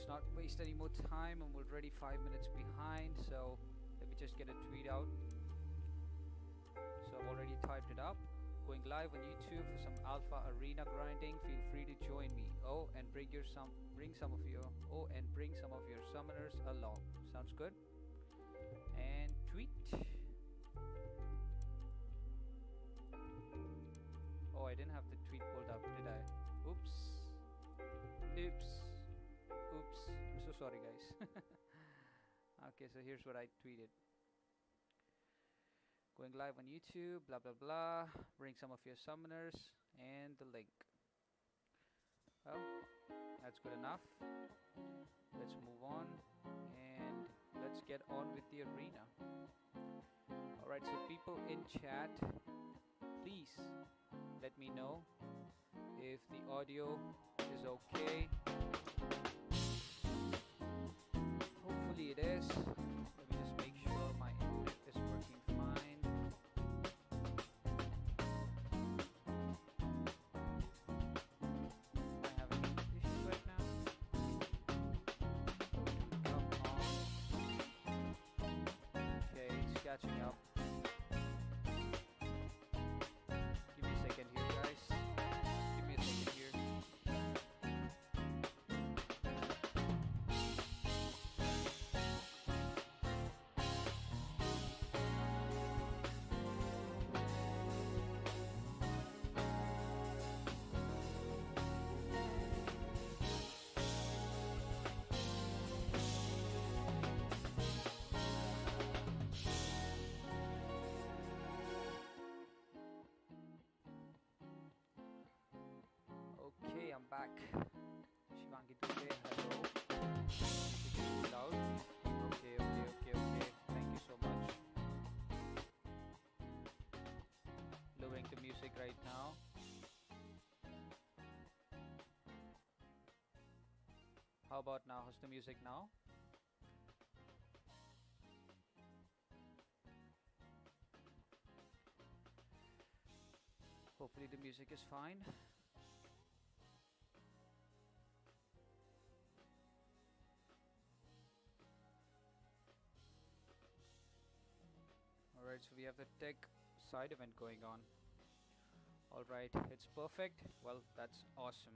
let's not waste any more time. I'm already 5 minutes behind, so let me just get a tweet out. So I've already typed it up. Going live on YouTube for some alpha arena grinding. Feel free to join me. Oh, and bring some of your summoners along. Sounds good. And tweet. Oh, I didn't have the tweet pulled up, did I? Oops. I'm so sorry, guys. Okay, so here's what I tweeted. Going live on YouTube, blah blah blah. Bring some of your summoners and the link. Well, that's good enough. Let's move on and let's get on with the arena. Alright, so people in chat, please let me know if the audio is okay. Hopefully it is. Let me just make sure my internet is working fine. Am I having any issues right now? Come on. Okay, it's catching up. Give me a second here, guys. Give me a second here. Okay, I'm back. Shivangi Dubey, hello. Music is too loud. Okay. Thank you so much. Lowering the music right now. How about now? How's the music now? Hopefully the music is fine. Alright, so we have the tech side event going on. Alright, it's perfect. Well, that's awesome.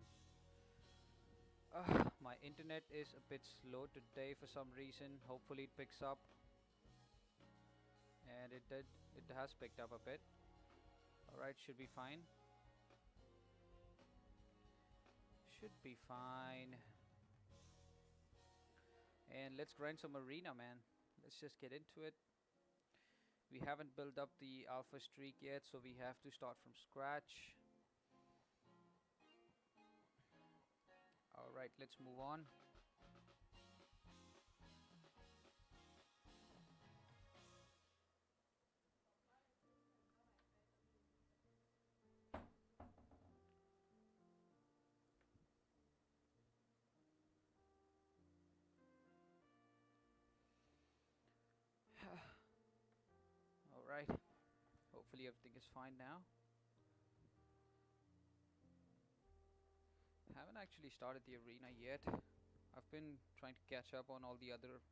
My internet is a bit slow today for some reason. Hopefully it picks up. And it has picked up a bit. Alright, should be fine. Should be fine. And let's grind some arena, man. Let's just get into it. We haven't built up the alpha streak yet, so we have to start from scratch. Alright, let's move on. Alright, hopefully everything is fine now. Haven't actually started the arena yet. I've been trying to catch up on all the other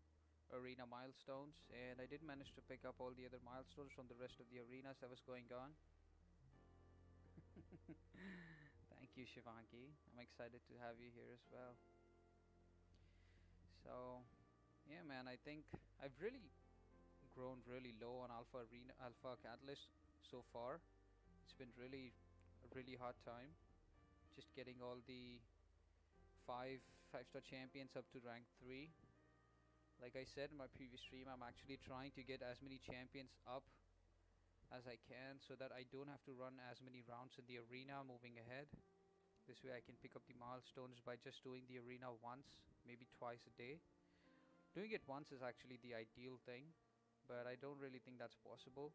arena milestones, and I did manage to pick up all the other milestones from the rest of the arenas that was going on. Thank you, Shivangi. I'm excited to have you here as well. So yeah, man, I think I've really grown really low on alpha catalyst so far. It's been really a really hard time just getting all the 5-star champions up to rank 3. Like I said in my previous stream, I'm actually trying to get as many champions up as I can so that I don't have to run as many rounds in the arena moving ahead. This way I can pick up the milestones by just doing the arena once, maybe twice a day. Doing it once is actually the ideal thing, but I don't really think that's possible,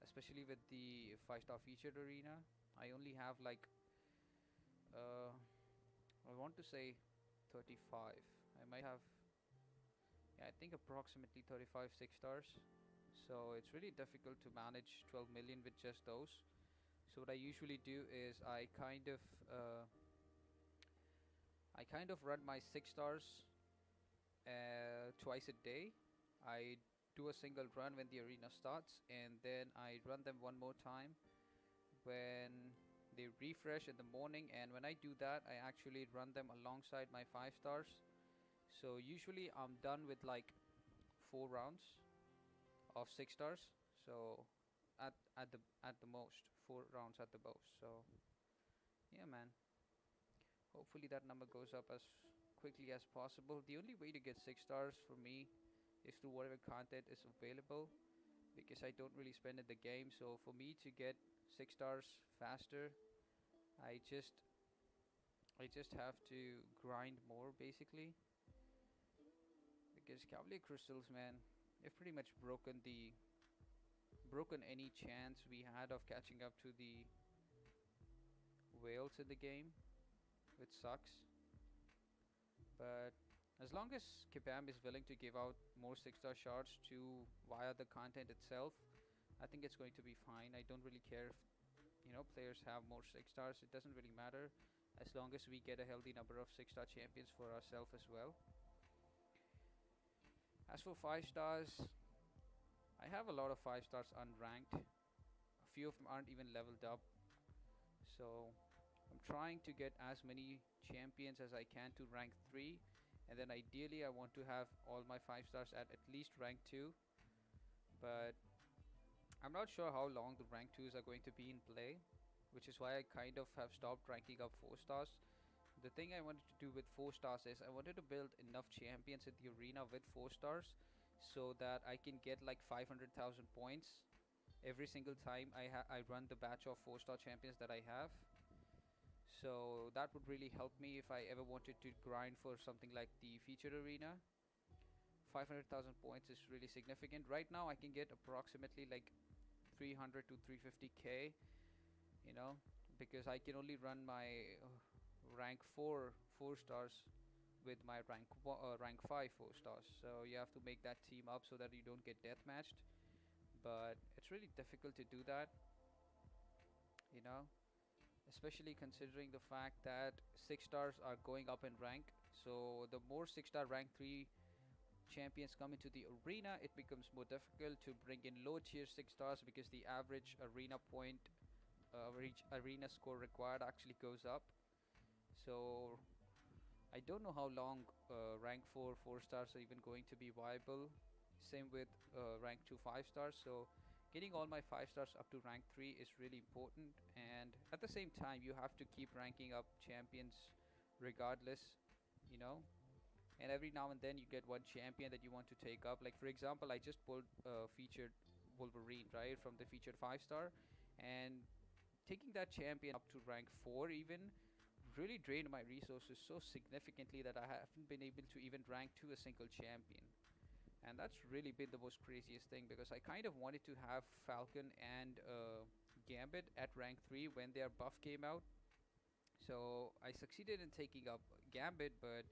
especially with the 5-star featured arena. I only have like I want to say 35. I might have, yeah, I think approximately 35 6-stars. So it's really difficult to manage 12 million with just those. So what I usually do is I kind of run my 6-stars twice a day. I do a single run when the arena starts, and then I run them one more time when they refresh in the morning. And when I do that, I actually run them alongside my 5 stars. So usually I'm done with like 4 rounds of 6 stars. So at the most 4 rounds at the most. So yeah, man. Hopefully that number goes up as quickly as possible. The only way to get 6 stars for me is through whatever content is available, because I don't really spend in the game. So for me to get 6 stars faster, I just I just have to grind more basically, because Cavalier Crystals, man, they've pretty much broken any chance we had of catching up to the whales in the game, which sucks. But as long as Kabam is willing to give out more 6 star shards to via the content itself, I think it's going to be fine. I don't really care if players have more 6 stars. It doesn't really matter as long as we get a healthy number of 6 star champions for ourselves as well. As for 5 stars, I have a lot of 5 stars unranked. A few of them aren't even leveled up. So I'm trying to get as many champions as I can to rank 3, and then ideally I want to have all my 5 stars at least rank 2. But I'm not sure how long the rank 2s are going to be in play, which is why I kind of have stopped ranking up 4 stars. The thing I wanted to do with 4 stars is I wanted to build enough champions in the arena with 4 stars so that I can get like 500,000 points every single time I run the batch of 4 star champions that I have. So that would really help me if I ever wanted to grind for something like the featured arena. 500,000 points is really significant. Right now I can get approximately like 300 to 350k, you know, because I can only run my rank 4 4 stars with my rank 5 4 stars. So you have to make that team up so that you don't get deathmatched. But it's really difficult to do that, you know, especially considering the fact that 6 stars are going up in rank. So the more 6 star rank 3 champions come into the arena, it becomes more difficult to bring in low tier 6 stars, because the average arena point average arena score required actually goes up. So I don't know how long rank 4 4 stars are even going to be viable. Same with rank 2 5 stars. So getting all my 5 stars up to rank 3 is really important, and at the same time you have to keep ranking up champions regardless, you know. And every now and then you get one champion that you want to take up. Like for example, I just pulled featured Wolverine, right, from the featured 5 star, and taking that champion up to rank 4 even really drained my resources so significantly that I haven't been able to even rank to a single champion. And that's really been the most craziest thing, because I kind of wanted to have Falcon and Gambit at rank 3 when their buff came out. So I succeeded in taking up Gambit, but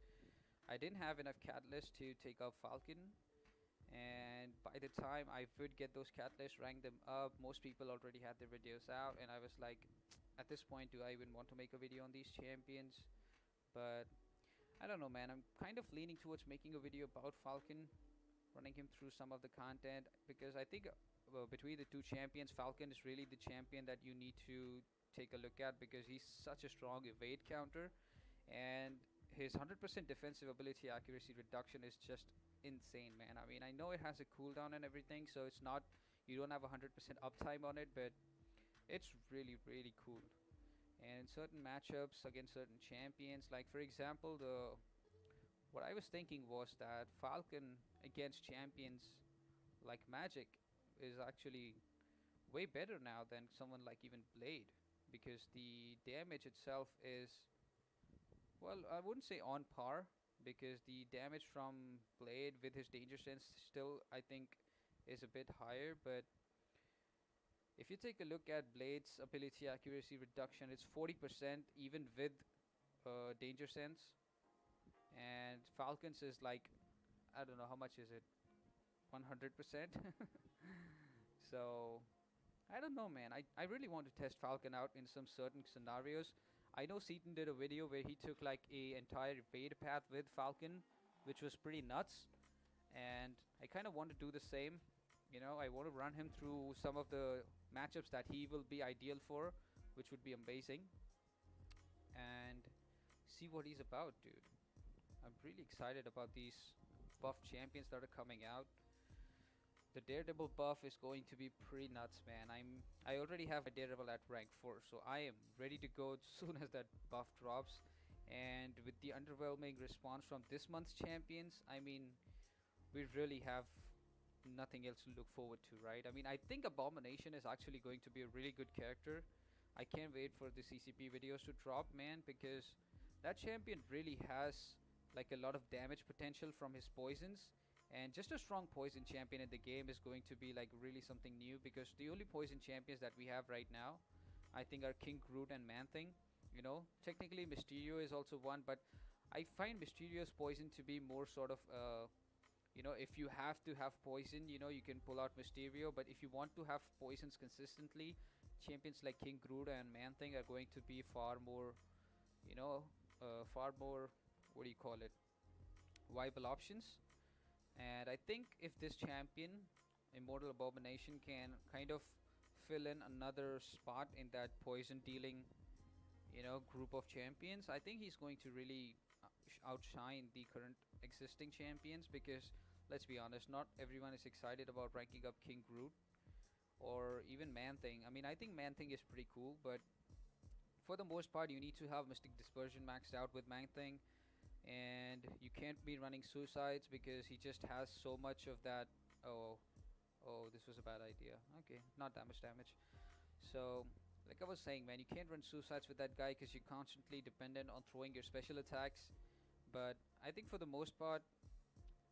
I didn't have enough catalyst to take up Falcon. And by the time I would get those catalysts, rank them up, most people already had their videos out, and I was like, at this point, do I even want to make a video on these champions? But I don't know, man. I'm kind of leaning towards making a video about Falcon, running him through some of the content, because I think between the two champions, Falcon is really the champion that you need to take a look at, because he's such a strong evade counter, and his 100% defensive ability accuracy reduction is just insane, man. I mean, I know it has a cooldown and everything, so it's not, you don't have 100% uptime on it, but it's really really cool. And certain matchups against certain champions, like for example, the what I was thinking was that Falcon against champions like Magic is actually way better now than someone like even Blade, because the damage itself is, well, I wouldn't say on par, because the damage from Blade with his danger sense still, I think, is a bit higher. But if you take a look at Blade's ability accuracy reduction, it's 40% even with danger sense, and Falcon's is like, I don't know how much is it, 100%. So I don't know, man. I really want to test Falcon out in some certain scenarios. I know Seaton did a video where he took like a entire evade path with Falcon, which was pretty nuts. And I kind of want to do the same. I want to run him through some of the matchups that he will be ideal for, which would be amazing, and see what he's about, dude. I'm really excited about these buff champions that are coming out. The Daredevil buff is going to be pretty nuts, man. I already have my Daredevil at rank 4, so I am ready to go as soon as that buff drops. And with the underwhelming response from this month's champions, I mean, we really have nothing else to look forward to, right? I mean, I think Abomination is actually going to be a really good character. I can't wait for the CCP videos to drop, man, because that champion really has like a lot of damage potential from his poisons. And just a strong poison champion in the game is going to be like really something new, because the only poison champions that we have right now, I think, are King Groot and Man-Thing. Technically Mysterio is also one, but I find Mysterio's poison to be more sort of if you have to have poison, you can pull out Mysterio. But if you want to have poisons consistently, champions like King Groot and Man-Thing are going to be far more, far more, what do you call it, viable options. And I think if this champion, Immortal Abomination, can kind of fill in another spot in that poison dealing, group of champions, I think he's going to really outshine the current existing champions. Because let's be honest, not everyone is excited about ranking up King Groot or even Man-Thing. I mean, I think Man-Thing is pretty cool, but for the most part, you need to have Mystic Dispersion maxed out with Man-Thing, and you can't be running suicides because he just has so much of that. Oh, this was a bad idea. Okay, not that much damage. So, like I was saying, man, you can't run suicides with that guy because you're constantly dependent on throwing your special attacks. But I think for the most part,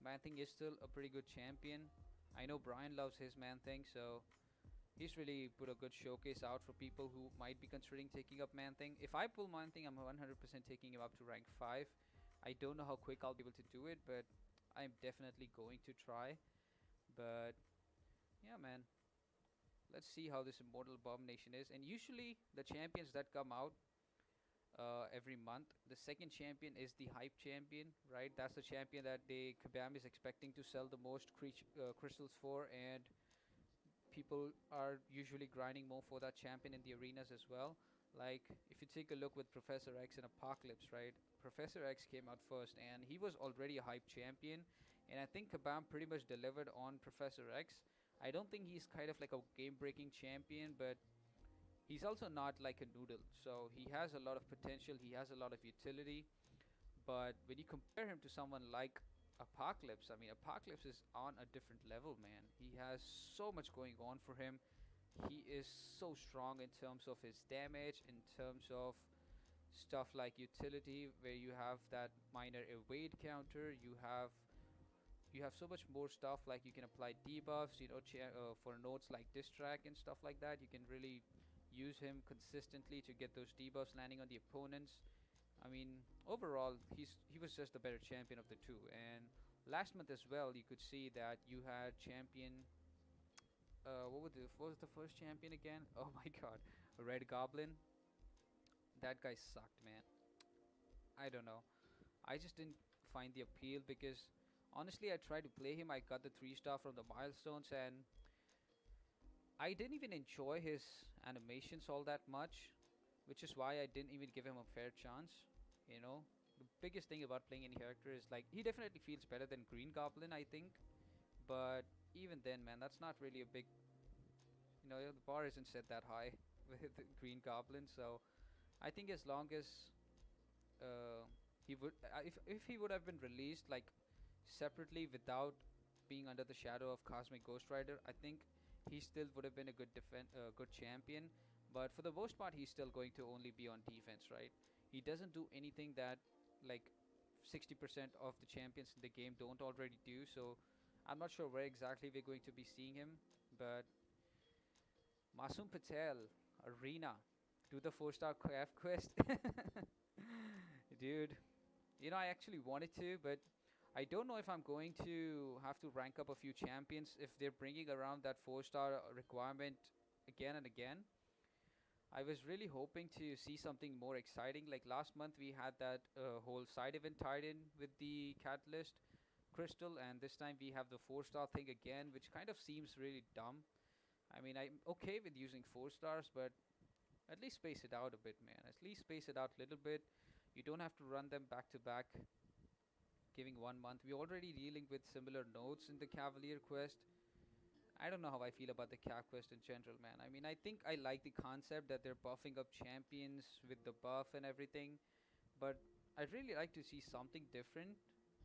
Man-Thing is still a pretty good champion. I know Brian loves his Man-Thing, so he's really put a good showcase out for people who might be considering taking up Man-Thing. If I pull Man-Thing, I'm 100% taking him up to rank 5. I don't know how quick I'll be able to do it, but I'm definitely going to try. But yeah, man, let's see how this Immortal Abomination is. And usually the champions that come out every month, the second champion is the hype champion, right? That's the champion that the Kabam is expecting to sell the most crystals for, and people are usually grinding more for that champion in the arenas as well. Like, if you take a look with Professor X and Apocalypse, right? Professor X came out first, and he was already a hype champion. And I think Kabam pretty much delivered on Professor X. I don't think he's kind of like a game-breaking champion, but he's also not like a noodle. So he has a lot of potential. He has a lot of utility. But when you compare him to someone like Apocalypse, I mean, Apocalypse is on a different level, man. He has so much going on for him. He is so strong in terms of his damage, in terms of stuff like utility, where you have that minor evade counter. You have so much more stuff, like you can apply debuffs, for nodes like Distract and stuff like that. You can really use him consistently to get those debuffs landing on the opponents. I mean, overall, he was just the better champion of the two. And last month as well, you could see that you had champion. What was the first champion again? Oh my God, Red Goblin. That guy sucked, man. I don't know. I just didn't find the appeal because honestly, I tried to play him. I got the 3 star from the milestones, and I didn't even enjoy his animations all that much, which is why I didn't even give him a fair chance. You know, the biggest thing about playing any character is like he definitely feels better than Green Goblin, I think, but even then, man, that's not really a big. The bar isn't set that high with the Green Goblin, so I think as long as he would, if he would have been released like separately without being under the shadow of Cosmic Ghost Rider, I think he still would have been a good champion. But for the most part, he's still going to only be on defense, right? He doesn't do anything that like 60% of the champions in the game don't already do. So I'm not sure where exactly we're going to be seeing him, but Masum Patel, Arena, do the 4 star craft quest. Dude, I actually wanted to, but I don't know if I'm going to have to rank up a few champions if they're bringing around that 4 star requirement again and again. I was really hoping to see something more exciting. Like last month, we had that whole side event tied in with the Catalyst Crystal, and this time we have the 4 star thing again, which kind of seems really dumb. I mean, I'm okay with using 4 stars, but at least space it out a bit, man. At least space it out a little bit. You don't have to run them back to back, giving 1 month. We're already dealing with similar nodes in the Cavalier quest. I don't know how I feel about the Cav quest in general, man. I mean, I think I like the concept that they're buffing up champions with the buff and everything, but I'd really like to see something different.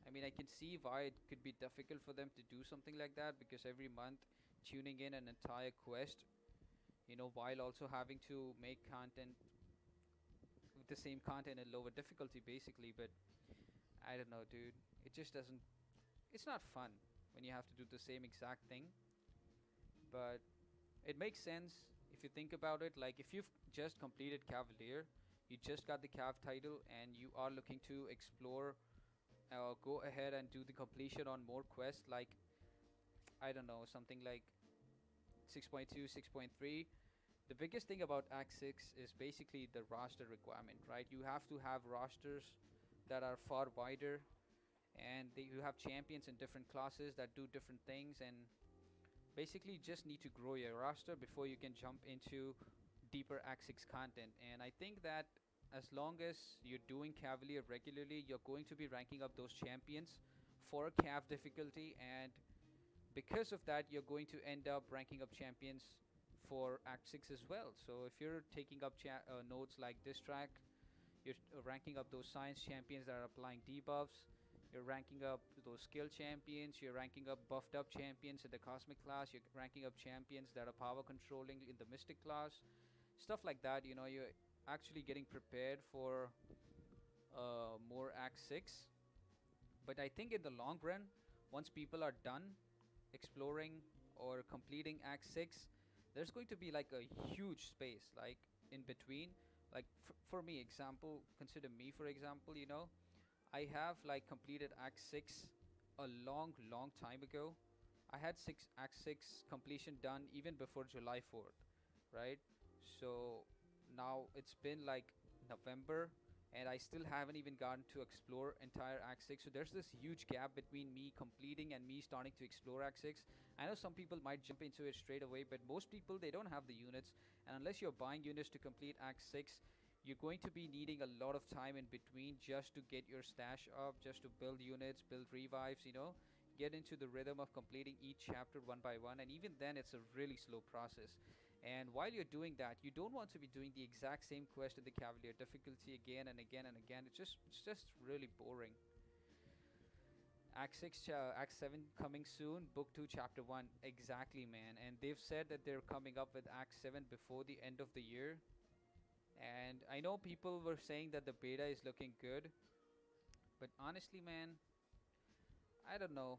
I mean, I can see why it could be difficult for them to do something like that because every month tuning in an entire quest, while also having to make content with the same content and lower difficulty basically. But I don't know, dude. It just doesn't. It's not fun when you have to do the same exact thing. But it makes sense if you think about it. Like if you've just completed Cavalier, you just got the Cav title, and you are looking to explore, go ahead and do the completion on more quests. Like I don't know, something like 6.2, 6.3. The biggest thing about Act 6 is basically the roster requirement, right? You have to have rosters that are far wider, and you have champions in different classes that do different things, and basically just need to grow your roster before you can jump into deeper Act 6 content. And I think that as long as you're doing Cavalier regularly, you're going to be ranking up those champions for Cav difficulty, and because of that, you're going to end up ranking up champions for Act 6 as well. So if you're taking up nodes like Distract, you're ranking up those science champions that are applying debuffs. You're ranking up those skill champions. You're ranking up buffed up champions in the cosmic class. You're ranking up champions that are power controlling in the mystic class. Stuff like that. You're actually getting prepared for more Act 6. But I think in the long run, once people are done exploring or completing Act 6, there's going to be like a huge space, like in between. Like for me, example, consider me for example, I have like completed Act 6 a long, long time ago. I had Act 6 completion done even before July 4th, right? So now it's been like November, and I still haven't even gotten to explore entire Act 6. So there's this huge gap between me completing and me starting to explore Act 6. I know some people might jump into it straight away, but most people, they don't have the units. And unless you're buying units to complete Act 6, you're going to be needing a lot of time in between just to get your stash up, just to build units, build revives, get into the rhythm of completing each chapter one by one. And even then, it's a really slow process. And while you're doing that, you don't want to be doing the exact same quest in the Cavalier difficulty again and again and again. It's just really boring. Act 6, Act 7 coming soon, Book 2, Chapter 1. Exactly, man. And they've said that they're coming up with Act 7 before the end of the year. And I know people were saying that the beta is looking good, but honestly, man, I don't know.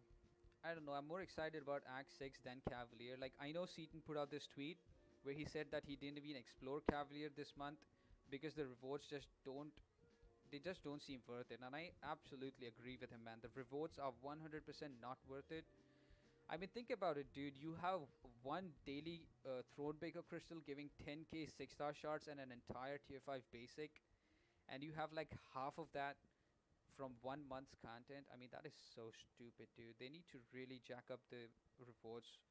I don't know. I'm more excited about Act 6 than Cavalier. Like, I know Seaton put out this tweet where he said that he didn't even explore Cavalier this month because the rewards just don't seem worth it. And I absolutely agree with him, man. The rewards are 100% not worth it. I mean, think about it, dude. You have one daily Thronebreaker crystal giving 10k 6-star shards and an entire tier 5 basic, and you have like half of that from 1 month's content. I mean, that is so stupid, dude. They need to really jack up the rewards.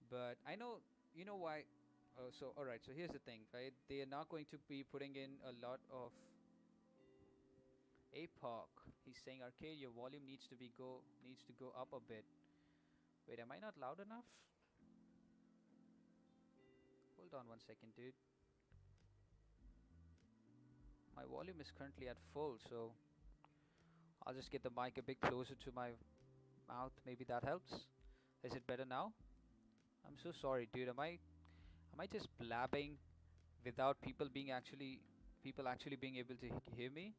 But I know, you know why. Alright, so here's the thing, right? They are not going to be putting in a lot of APOC. He's saying, Arcade, your volume needs to go up a bit. Wait, am I not loud enough? Hold on 1 second, dude. My volume is currently at full, so I'll just get the mic a bit closer to my mouth. Maybe that helps. Is it better now? I'm so sorry, dude. Am I just blabbing without people actually being able to hear me?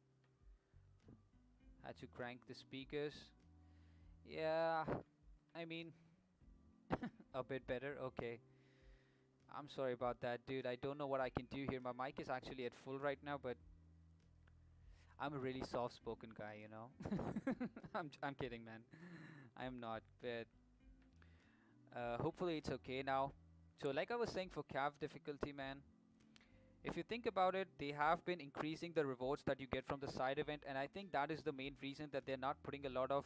Had to crank the speakers. Yeah, I mean, a bit better. Okay. I'm sorry about that, dude. I don't know what I can do here. My mic is actually at full right now, but I'm a really soft-spoken guy. I'm kidding, man. I'm not, but hopefully it's okay now. So, like I was saying, for Cav difficulty, man, if you think about it, they have been increasing the rewards that you get from the side event, and I think that is the main reason that they're not putting a lot of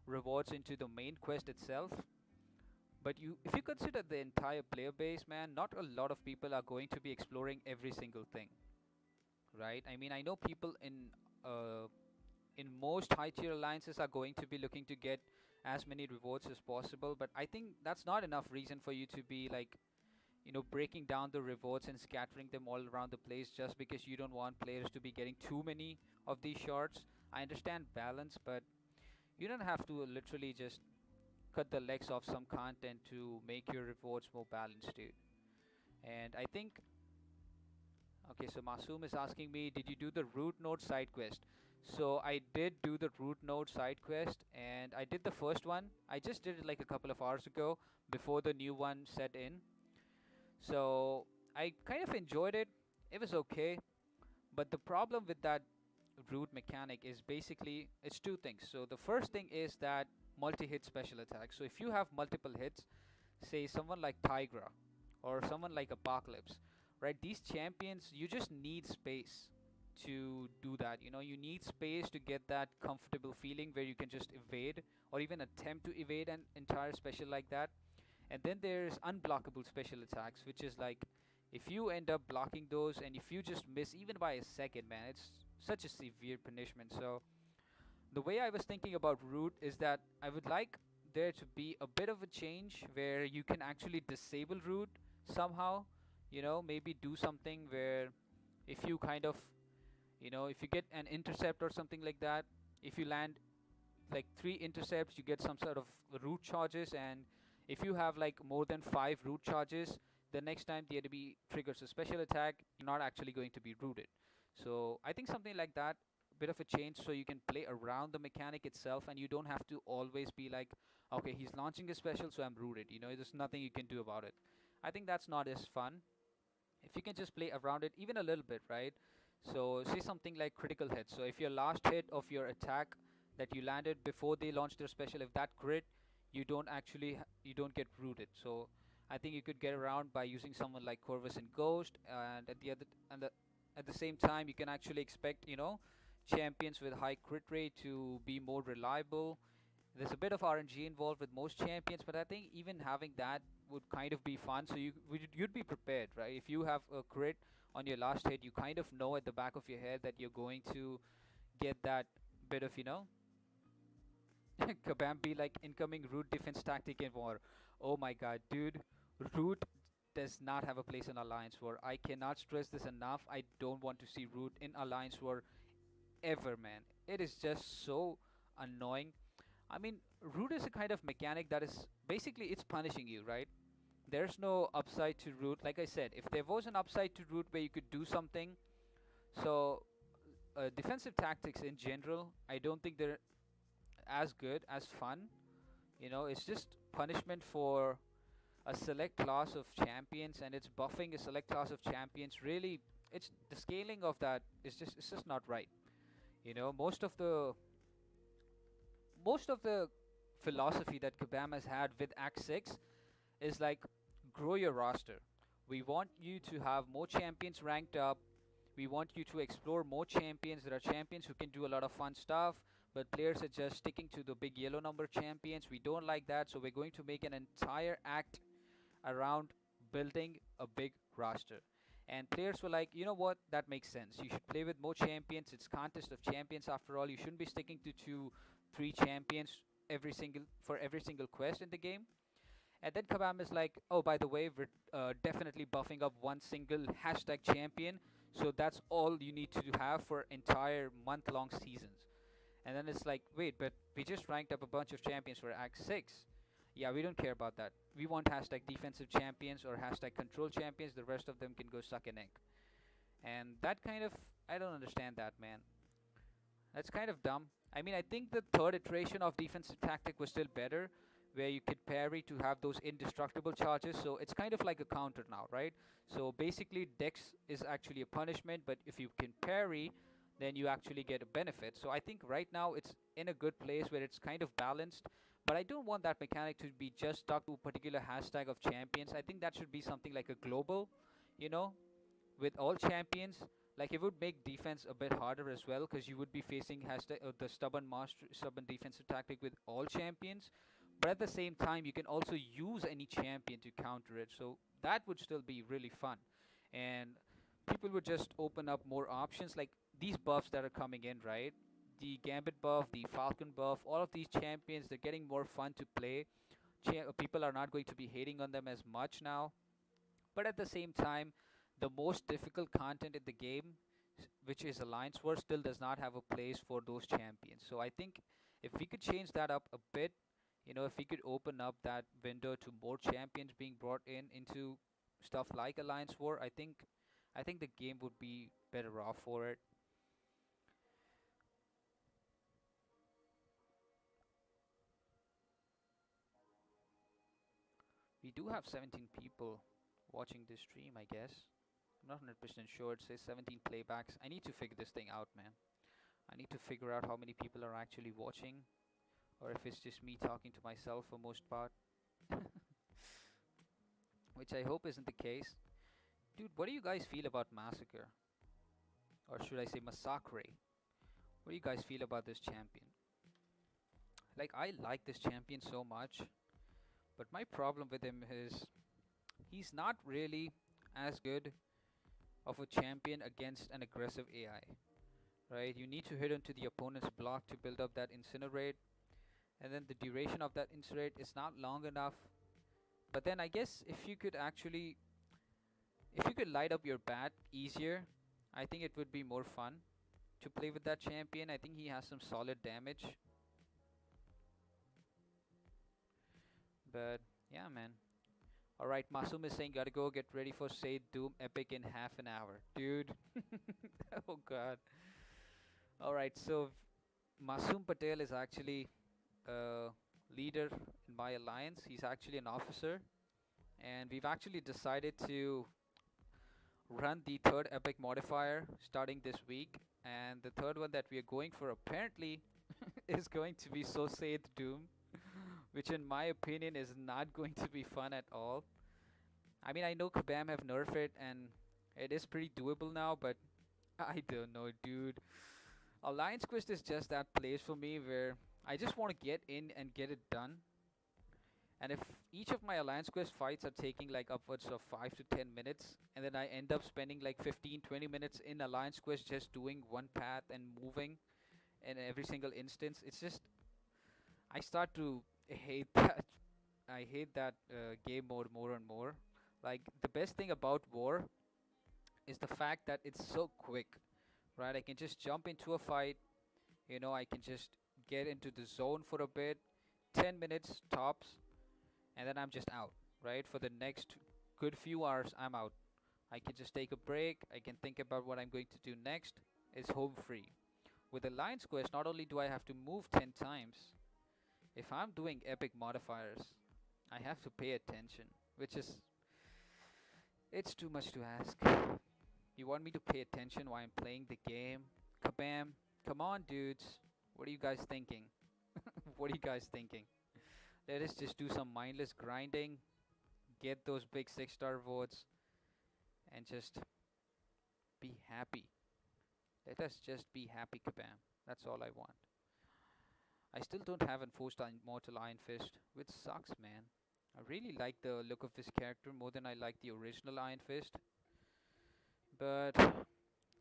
rewards into the main quest itself. But if you consider the entire player base, man, not a lot of people are going to be exploring every single thing, right? I mean, I know people uh, in most high tier alliances are going to be looking to get as many rewards as possible, but I think that's not enough reason for you to be like, breaking down the rewards and scattering them all around the place just because you don't want players to be getting too many of these shards. I understand balance, but you don't have to literally just cut the legs off some content to make your rewards more balanced, dude. And I think, okay, so Masoom is asking me, did you do the root node side quest? So I did do the root node side quest, and I did the first one. I just did it like a couple of hours ago before the new one set in. So I kind of enjoyed it. It was okay, but the problem with that root mechanic is basically it's two things. So the first thing is that multi-hit special attack. So if you have multiple hits, say someone like Tigra or someone like Apocalypse, right? These champions, you just need space to do that. You need space to get that comfortable feeling where you can just evade or even attempt to evade an entire special like that. And then there's unblockable special attacks, which is like if you end up blocking those and if you just miss even by a second, man, it's such a severe punishment. So the way I was thinking about root is that I would like there to be a bit of a change where you can actually disable root somehow. Maybe do something where if you kind of, if you get an intercept or something like that, if you land like three intercepts, you get some sort of root charges, and if you have like more than five root charges, the next time the enemy triggers a special attack, you're not actually going to be rooted. So I think something like that, bit of a change, so you can play around the mechanic itself, and you don't have to always be like, okay, he's launching a special, so I'm rooted. There's nothing you can do about it. I think that's not as fun if you can just play around it even a little bit, right? So say something like critical hit. So if your last hit of your attack that you landed before they launched their special, if that crit, you don't get rooted. So I think you could get around by using someone like Corvus and Ghost, and at the same time you can actually expect champions with high crit rate to be more reliable. There's a bit of RNG involved with most champions, but I think even having that would kind of be fun. So you'd be prepared, right? If you have a crit on your last hit, you kind of know at the back of your head that you're going to get that bit of Kabam be like incoming root defense tactic in war. Oh my god, dude, root does not have a place in Alliance War. I cannot stress this enough. I don't want to see root in Alliance War ever, man. It is just so annoying. I mean, root is a kind of mechanic that is basically it's punishing you, right? There's no upside to root. Like I said, if there was an upside to root where you could do something, so defensive tactics in general, I don't think they're as good as fun. It's just punishment for a select class of champions, and it's buffing a select class of champions. Really, it's the scaling of that is just it's just not right. Most of the philosophy that Kabam has had with Act 6 is like grow your roster. We want you to have more champions ranked up. We want you to explore more champions. There are champions who can do a lot of fun stuff, but players are just sticking to the big yellow number champions. We don't like that, so we're going to make an entire act around building a big roster. And players were like, you know what, that makes sense. You should play with more champions. It's contest of champions after all. You shouldn't be sticking to two, three champions every single quest in the game. And then Kabam is like, oh, by the way, we're definitely buffing up one single hashtag champion. So that's all you need to have for entire month-long seasons. And then it's like, wait, but we just ranked up a bunch of champions for Act 6. Yeah, we don't care about that. We want hashtag defensive champions or hashtag control champions. The rest of them can go suck an egg. And that kind of, I don't understand that, man. That's kind of dumb. I mean, I think the third iteration of defensive tactic was still better, where you could parry to have those indestructible charges. So it's kind of like a counter now, right? So basically, Dex is actually a punishment, but if you can parry, then you actually get a benefit. So I think right now it's in a good place where it's kind of balanced. But I don't want that mechanic to be just stuck to a particular hashtag of champions. I think that should be something like a global, you know, with all champions, like it would make defense a bit harder as well because you would be facing the stubborn defensive tactic with all champions. But at the same time, you can also use any champion to counter it. So that would still be really fun, and people would just open up more options like these buffs that are coming in, right? The Gambit buff, the Falcon buff, all of these champions, they're getting more fun to play. People are not going to be hating on them as much now. But at the same time, the most difficult content in the game, which is Alliance War, still does not have a place for those champions. So I think if we could change that up a bit, if we could open up that window to more champions being brought in into stuff like Alliance War, I think the game would be better off for it. We do have 17 people watching this stream, I guess. I'm not 100% sure. It says 17 playbacks. I need to figure this thing out, man. I need to figure out how many people are actually watching, or if it's just me talking to myself for most part, which I hope isn't the case. Dude, what do you guys feel about Massacre? Or should I say Massacre? What do you guys feel about this champion? Like, I like this champion so much, but my problem with him is he's not really as good of a champion against an aggressive AI, right? You need to hit into the opponent's block to build up that incinerate, and then the duration of that incinerate is not long enough. But then I guess if you could light up your bat easier, I think it would be more fun to play with that champion. I think he has some solid damage. But yeah, man. Alright, Masum is saying gotta go get ready for Say Doom Epic in half an hour. Dude. Oh god. Alright, so Masum Patel is actually a leader in my alliance. He's actually an officer. And we've actually decided to run the third epic modifier starting this week. And the third one that we are going for apparently is going to be So Saith Doom, which in my opinion is not going to be fun at all. I mean, I know Kabam have nerfed it and it is pretty doable now, but I don't know, dude. Alliance Quest is just that place for me where I just want to get in and get it done. And if each of my Alliance Quest fights are taking like upwards of 5 to 10 minutes, and then I end up spending like 15-20 minutes in Alliance Quest just doing one path and moving in every single instance, it's just I start to hate that. I hate that game mode more and more. Like the best thing about War is the fact that it's so quick, right? I can just jump into a fight, I can just get into the zone for a bit, 10 minutes tops, and then I'm just out, right? For the next good few hours, I'm out. I can just take a break, I can think about what I'm going to do next. It's home free. With Alliance Quest, not only do I have to move 10 times, if I'm doing epic modifiers, I have to pay attention, which is, it's too much to ask. You want me to pay attention while I'm playing the game? Kabam, come on, dudes. What are you guys thinking? What are you guys thinking? Let us just do some mindless grinding, get those big 6-star votes, and just be happy. Let us just be happy, Kabam. That's all I want. I still don't have enforced Immortal Iron Fist, which sucks, man. I really like the look of this character more than I like the original Iron Fist. But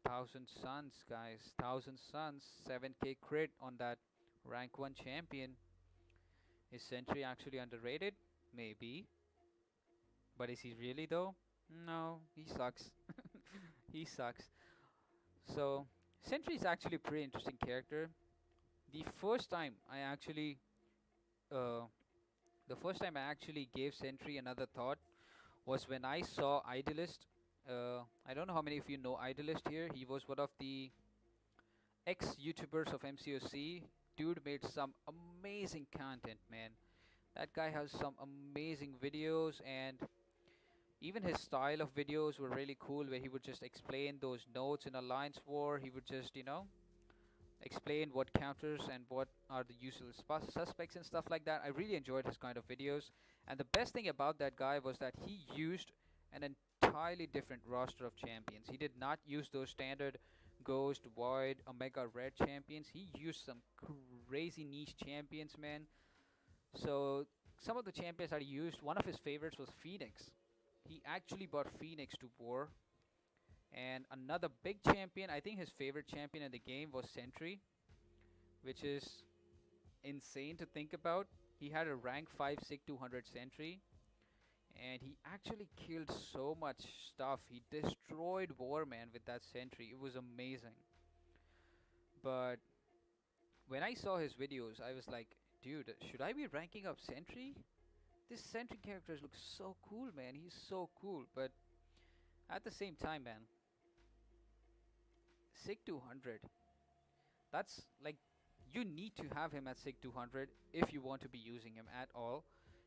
Thousand Suns, guys, Thousand Suns, 7k crit on that rank 1 champion. Is Sentry actually underrated? Maybe. But is he really though? No, he sucks. He sucks. So Sentry is actually a pretty interesting character. The first time I actually, uh, the first time I actually gave Sentry another thought was when I saw Idealist. I don't know how many of you know Idealist here. He was one of the ex-YouTubers of MCOC. Dude made some amazing content, man. That guy has some amazing videos, and even his style of videos were really cool, where he would just explain those notes in Alliance War. He would just, explain what counters and what are the usual suspects and stuff like that. I really enjoyed his kind of videos. And the best thing about that guy was that he used an entirely different roster of champions. He did not use those standard Ghost, Void, Omega Red champions. He used some crazy niche champions, man. So some of the champions that he used, one of his favorites was Phoenix. He actually brought Phoenix to war. And another big champion, I think his favorite champion in the game was Sentry, which is insane to think about. He had a rank 5 SIG 200 Sentry, and he actually killed so much stuff. He destroyed Warman with that Sentry. It was amazing. But when I saw his videos, I was like, dude, should I be ranking up Sentry? This Sentry character looks so cool, man. He's so cool. But at the same time, man, SIG 200, that's like, you need to have him at SIG 200 if you want to be using him at all.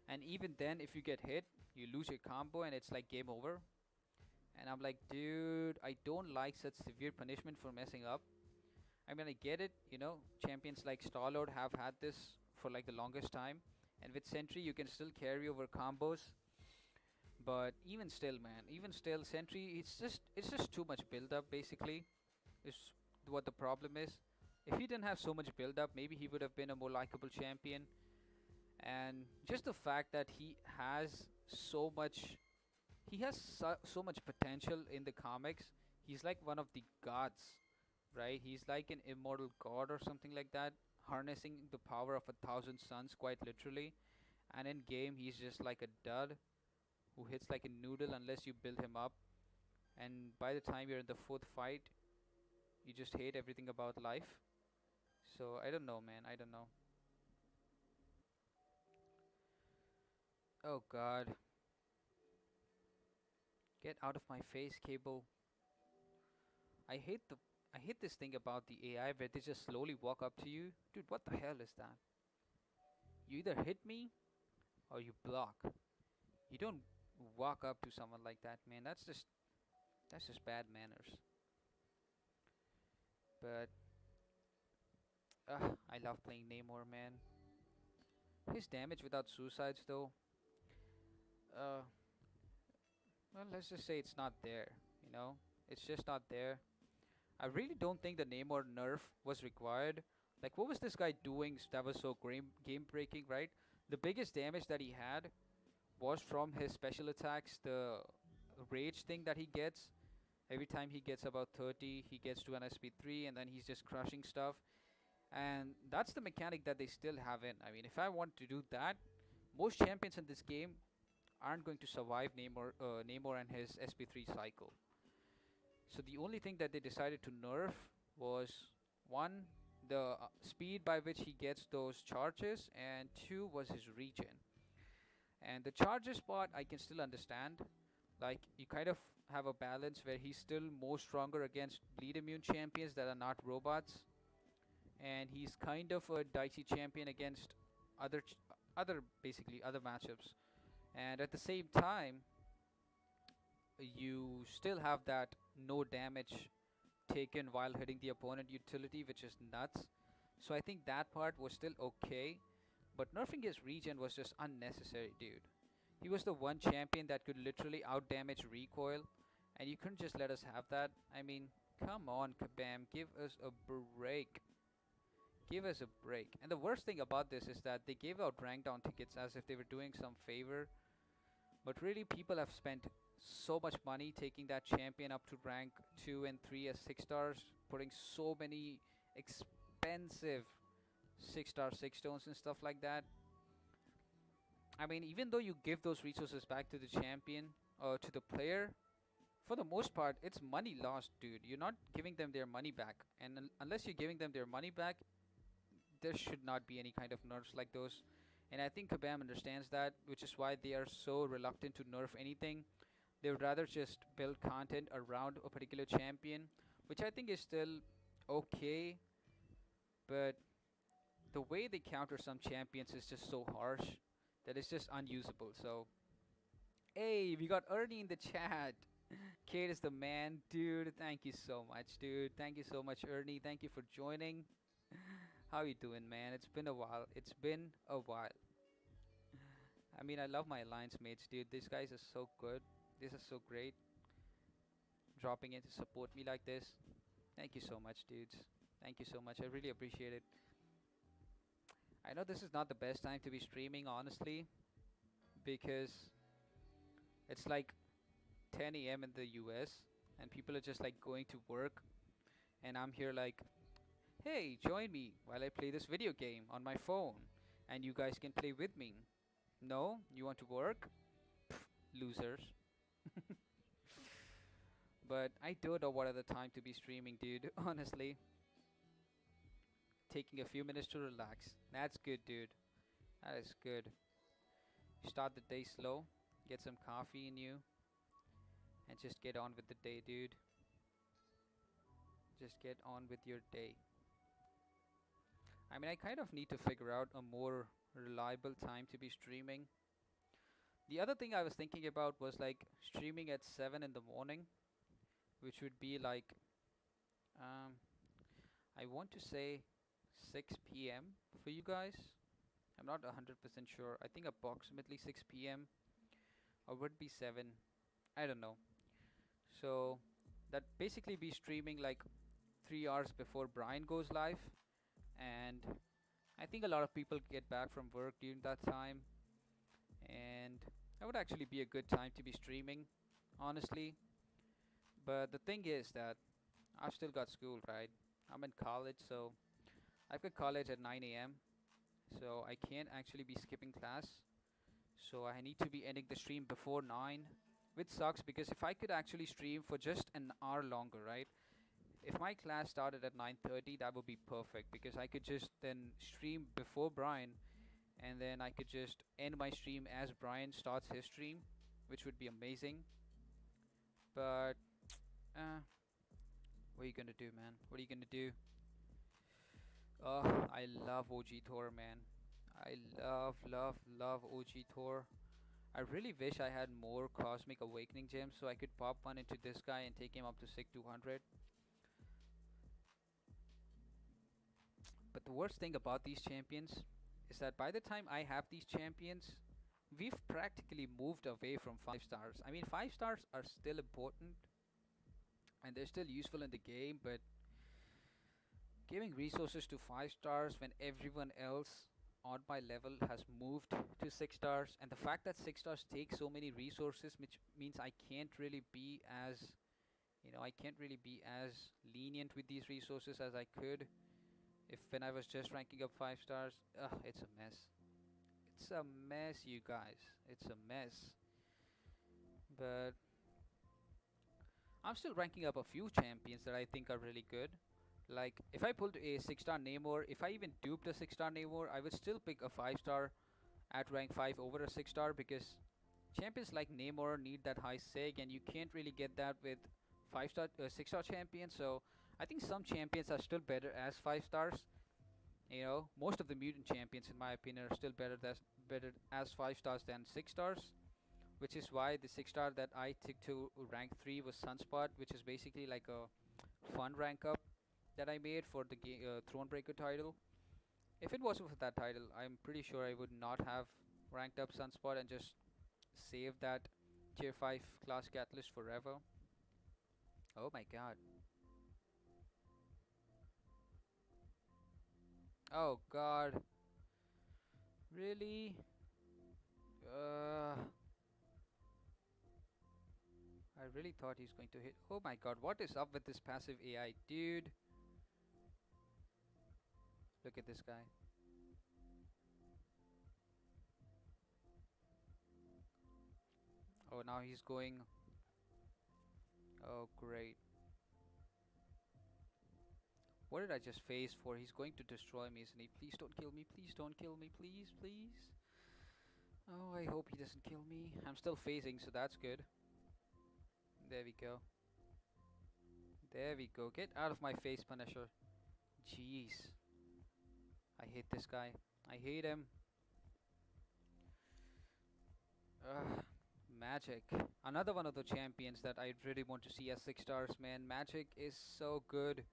And even then, if you get hit, you lose your combo and it's like game over. And I'm like, dude, I don't like such severe punishment for messing up. I mean, I get it, champions like Starlord have had this for like the longest time. And with Sentry, you can still carry over combos. But even still, man, even still, Sentry, it's just too much build up basically. Is what the problem is. If he didn't have so much build up, maybe he would have been a more likable champion. And just the fact that he has so much potential in the comics. He's like one of the gods, right? He's like an immortal god or something like that, harnessing the power of 1,000 suns quite literally. And in game, he's just like a dud who hits like a noodle unless you build him up. And by the time you're in the fourth fight, you just hate everything about life. So I don't know, man. I don't know. Oh God, get out of my face, Cable. I hate the I hate this thing about the AI where they just slowly walk up to you. Dude, what the hell is that? You either hit me or you block. You don't walk up to someone like that, man. That's just bad manners. But I love playing Namor, man. His damage without suicides, though. Uh, well, let's just say it's not there. You know, it's just not there. I really don't think the Namor nerf was required. Like, what was this guy doing that was so game breaking, right? The biggest damage that he had was from his special attacks, the rage thing that he gets. Every time he gets about 30, he gets to an SP3 and then he's just crushing stuff. And that's the mechanic that they still haven't. I mean, if I want to do that, most champions in this game aren't going to survive Namor and his SP3 cycle. So the only thing that they decided to nerf was one, the speed by which he gets those charges, and two was his regen. And the charges part I can still understand. Like, you kind of have a balance where he's still more stronger against bleed immune champions that are not robots, and he's kind of a dicey champion against other basically other matchups. And at the same time, you still have that no damage taken while hitting the opponent utility, which is nuts. So I think that part was still okay, but nerfing his regen was just unnecessary, dude. He was the one champion that could literally outdamage recoil, and you couldn't just let us have that. I mean, come on, Kabam, give us a break. Give us a break. And the worst thing about this is that they gave out rank down tickets as if they were doing some favor, but really, people have spent so much money taking that champion up to rank 2 and 3 as 6 stars, putting so many expensive 6-star 6 stones and stuff like that. I mean, even though you give those resources back to the champion or to the player, for the most part, it's money lost, dude. You're not giving them their money back. And unless you're giving them their money back, there should not be any kind of nerfs like those. And I think Kabam understands that, which is why they are so reluctant to nerf anything. They would rather just build content around a particular champion, which I think is still okay, but the way they counter some champions is just so harsh that it's just unusable. So, hey, we got Ernie in the chat. Kate is the man, dude. Thank you so much, dude. Thank you so much, Ernie. Thank you for joining. How you doing, man? It's been a while. It's been a while. I mean, I love my alliance mates, dude. These guys are so good. This is so great. Dropping in to support me like this. Thank you so much, dudes. Thank you so much. I really appreciate it. I know this is not the best time to be streaming, honestly, because it's like 10 a.m. in the US and people are just like going to work, and I'm here like, hey, join me while I play this video game on my phone, and you guys can play with me. No? You want to work? Losers. But I don't know what other time to be streaming, dude. Honestly, taking a few minutes to relax. That's good, dude. That is good. Start the day slow, get some coffee in you, and just get on with the day, dude. Just get on with your day. I mean, I kind of need to figure out a more reliable time to be streaming. The other thing I was thinking about was like streaming at 7 in the morning, which would be like, um, I want to say 6 p.m. for you guys. I'm not 100% sure. I think approximately 6 p.m. or would be 7. I don't know. So that basically be streaming like 3 hours before Brian goes live, and I think a lot of people get back from work during that time, and that would actually be a good time to be streaming, honestly. But the thing is that I've still got school, right? I'm in college, so I've got college at 9 a.m., so I can't actually be skipping class. So I need to be ending the stream before 9, which sucks because if I could actually stream for just an hour longer, right? If my class started at 9:30, that would be perfect because I could just then stream before Brian, and then I could just end my stream as Brian starts his stream, which would be amazing. But uh, what are you gonna do, man? What are you gonna do? Oh, I love OG Thor, man. I love OG Thor. I really wish I had more Cosmic Awakening gems so I could pop one into this guy and take him up to SIG 200. But the worst thing about these champions is that by the time I have these champions, we've practically moved away from 5 stars. I mean, 5 stars are still important and they're still useful in the game, but giving resources to 5 stars when everyone else on my level has moved to 6 stars, and the fact that 6 stars take so many resources, which means I can't really be as, I can't really be as lenient with these resources as I could if when I was just ranking up 5 stars. Ugh, it's a mess. It's a mess, you guys. It's a mess. But I'm still ranking up a few champions that I think are really good. Like, if I pulled a 6-star Namor, if I even duped a 6-star Namor, I would still pick a 5-star at rank 5 over a 6-star because champions like Namor need that high SIG, and you can't really get that with 5-star, 6-star champions. So I think some champions are still better as 5 stars. Most of the mutant champions, in my opinion, are still better as 5 stars than 6 stars, which is why the 6 star that I took to rank 3 was Sunspot, which is basically like a fun rank up that I made for the Thronebreaker title. If it wasn't for that title, I'm pretty sure I would not have ranked up Sunspot and just saved that tier 5 class catalyst forever. Oh my god. Oh god. Really? I really thought he's going to hit. Oh my god, what is up with this passive AI, dude? Look at this guy. Oh, now he's going. Oh, great. What did I just phase for? He's going to destroy me, isn't he? Please don't kill me. Please don't kill me. Please, please. Oh, I hope he doesn't kill me. I'm still phasing, so that's good. There we go. There we go. Get out of my face, Punisher. Jeez. I hate this guy. I hate him. Ugh. Magic. Another one of the champions that I really want to see as 6 stars, man. Magic is so good.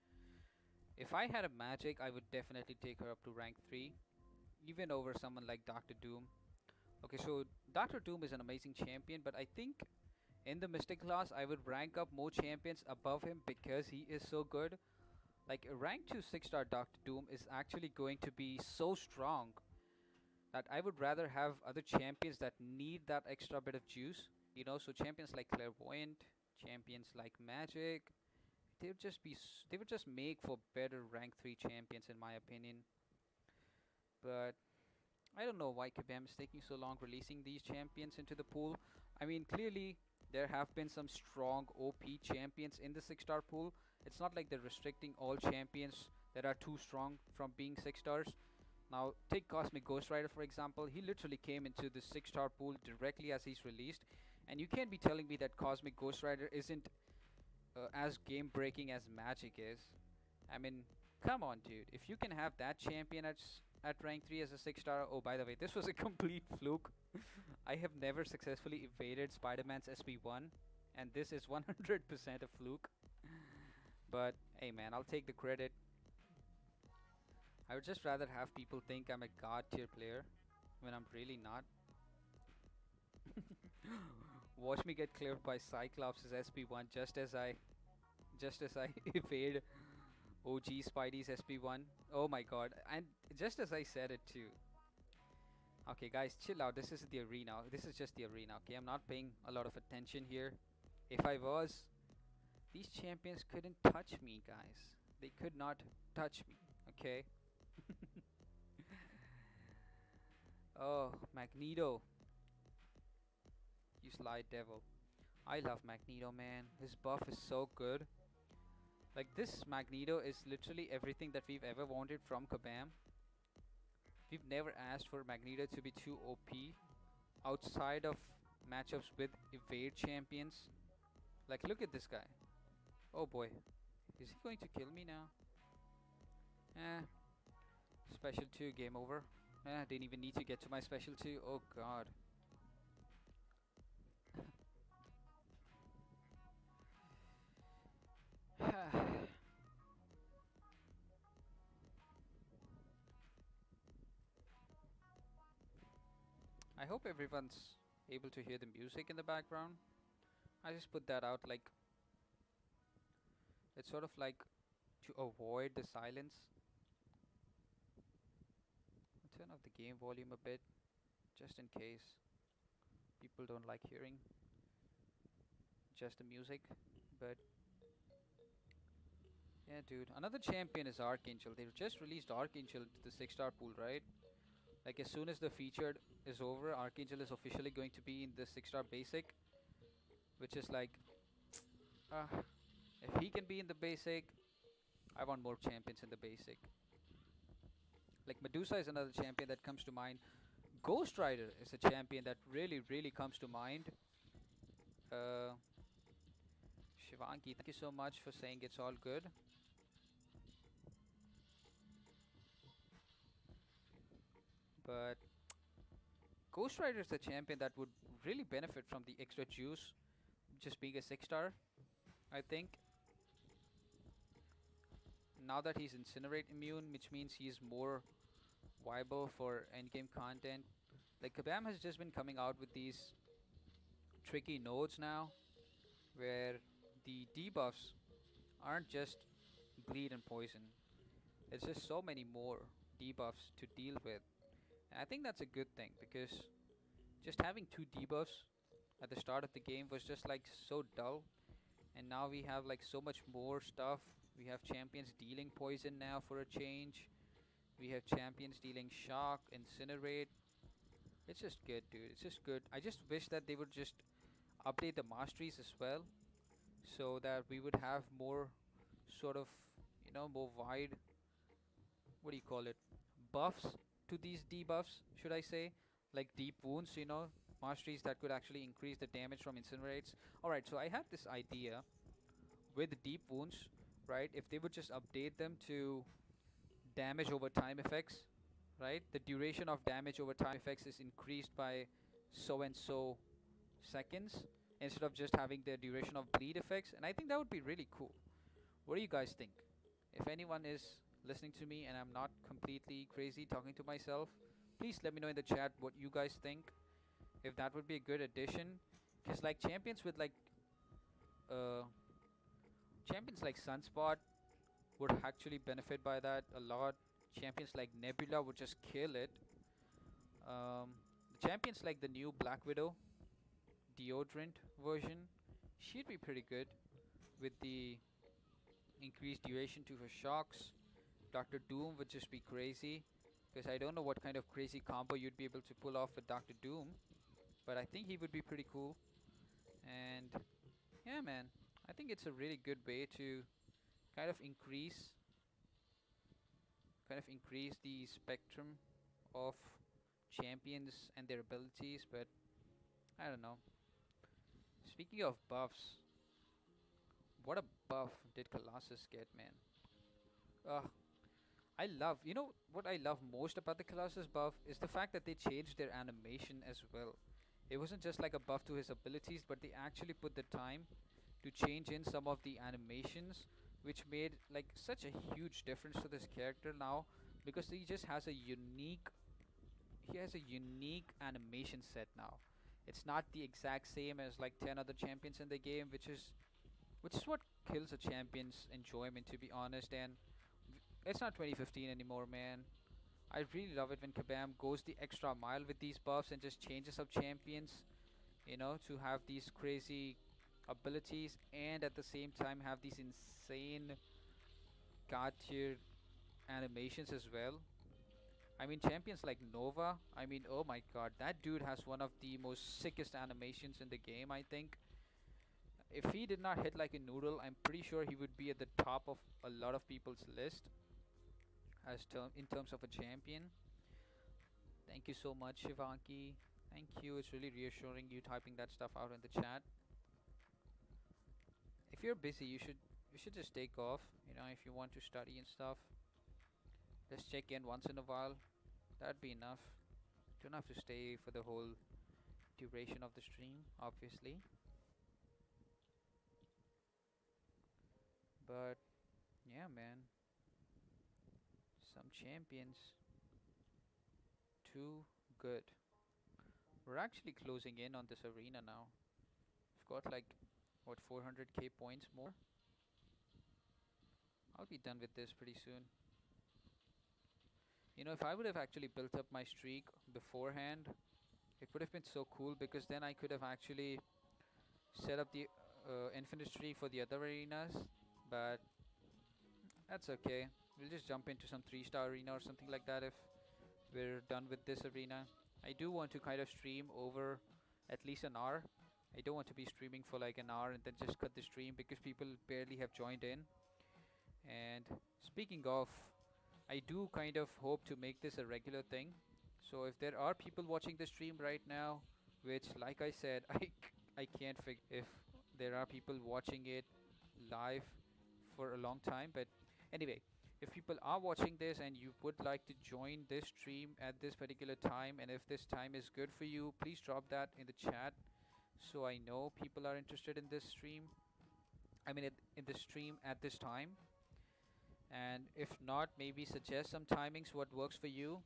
If I had a Magic, I would definitely take her up to rank 3. Even over someone like Doctor Doom. Okay, so Doctor Doom is an amazing champion, but I think in the Mystic class, I would rank up more champions above him because he is so good. Like a rank 2 6-star Doctor Doom is actually going to be so strong that I would rather have other champions that need that extra bit of juice. So champions like Clairvoyant, champions like Magic, they would just make for better rank 3 champions in my opinion. But I don't know why Kabam is taking so long releasing these champions into the pool. I mean, clearly there have been some strong OP champions in the 6-star pool. It's not like they're restricting all champions that are too strong from being 6 stars. Now, take Cosmic Ghost Rider for example. He literally came into the 6-star pool directly as he's released, and you can't be telling me that Cosmic Ghost Rider isn't as game breaking as Magic is. I mean, come on, dude. If you can have that champion at rank 3 as a 6-star. Oh, by the way, this was a complete fluke. I have never successfully evaded Spider-Man's SB1, and this is 100% a fluke. But hey, man, I'll take the credit. I would just rather have people think I'm a god tier player when I'm really not. Watch me get cleared by Cyclops' SB1 just as I evade OG Spidey's SB1. Oh my god. And just as I said it too. Okay guys, chill out. This is the arena. This is just the arena, okay? I'm not paying a lot of attention here. If I was, these champions couldn't touch me, guys. They could not touch me, okay? Oh, Magneto. You sly devil. I love Magneto, man. His buff is so good. Like, this Magneto is literally everything that we've ever wanted from Kabam. We've never asked for Magneto to be too OP outside of matchups with evade champions. Like, look at this guy. Oh boy. Is he going to kill me now? Special 2, game over. Didn't even need to get to my special 2. Oh god. I hope everyone's able to hear the music in the background. I just put that out like it's sort of like to avoid the silence. I'll turn off the game volume a bit just in case people don't like hearing just the music. But yeah, dude, another champion is Archangel. They just released Archangel to the 6-star pool, right? Like as soon as the featured is over, Archangel is officially going to be in the 6-star basic, which is like, uh, if he can be in the basic, I want more champions in the basic. Like Medusa is another champion that comes to mind. Ghost Rider is a champion that really comes to mind. Shivanki, thank you so much for saying it's all good. But Ghost Rider is a champion that would really benefit from the extra juice, just being a 6-star, I think. Now that he's Incinerate immune, which means he's more viable for endgame content. Like Kabam has just been coming out with these tricky nodes now, where the debuffs aren't just bleed and poison. It's just so many more debuffs to deal with. And I think that's a good thing because just having 2 debuffs at the start of the game was just like so dull. And now we have like so much more stuff. We have champions dealing poison now for a change. We have champions dealing shock, incinerate. It's just good, dude. It's just good. I just wish that they would just update the masteries as well, so that we would have more sort of, more wide, what do you call it, buffs to these debuffs, should I say, like deep wounds, masteries that could actually increase the damage from incinerates. Alright, so I had this idea with deep wounds, right? If they would just update them to damage over time effects, right? The duration of damage over time effects is increased by so and so seconds instead of just having the duration of bleed effects, and I think that would be really cool. What do you guys think? If anyone is listening to me and I'm not completely crazy talking to myself, please let me know in the chat what you guys think. If that would be a good addition, Because like uh, champions like Sunspot would actually benefit by that a lot. Champions like Nebula would just kill it. Champions like the new Black Widow deodorant version, she'd be pretty good with the increased duration to her shocks. Doctor Doom would just be crazy because I don't know what kind of crazy combo you'd be able to pull off with Doctor Doom, but I think he would be pretty cool. And yeah, man, I think it's a really good way to kind of increase the spectrum of champions and their abilities. But I don't know. Speaking of buffs, what a buff did Colossus get, man? Uh, I love, you know what I love most about the Colossus buff is the fact that they changed their animation as well. It wasn't just like a buff to his abilities, but they actually put the time to change in some of the animations, which made like such a huge difference to this character now because he has a unique animation set now. It's not the exact same as like 10 other champions in the game, which is what kills a champion's enjoyment, to be honest. And it's not 2015 anymore, man. I really love it when Kabam goes the extra mile with these buffs and just changes up champions, to have these crazy abilities and at the same time have these insane god tier animations as well. I mean, champions like Nova, I mean, oh my god, that dude has one of the most sickest animations in the game, I think. If he did not hit like a noodle, I'm pretty sure he would be at the top of a lot of people's list in terms of a champion. Thank you so much, Shivanki. Thank you. It's really reassuring you typing that stuff out in the chat. If you're busy, you should just take off. If you want to study and stuff, just check in once in a while. That'd be enough. Don't have to stay for the whole duration of the stream, obviously. But yeah, man, some champions too good. We're actually closing in on this arena now. We've got like what 400k points more. I'll be done with this pretty soon. If I would have actually built up my streak beforehand, it would have been so cool because then I could have actually set up the infinite streak for the other arenas. But that's okay. We'll just jump into some 3-star arena or something like that if we're done with this arena. I do want to kind of stream over at least an hour. I don't want to be streaming for like an hour and then just cut the stream because people barely have joined in. And speaking of, I do kind of hope to make this a regular thing. So if there are people watching the stream right now, which like I said, I can't figure if there are people watching it live for a long time. But anyway, if people are watching this and you would like to join this stream at this particular time, and if this time is good for you, please drop that in the chat so I know people are interested in this stream. I mean, in the stream at this time. And if not, maybe suggest some timings what works for you.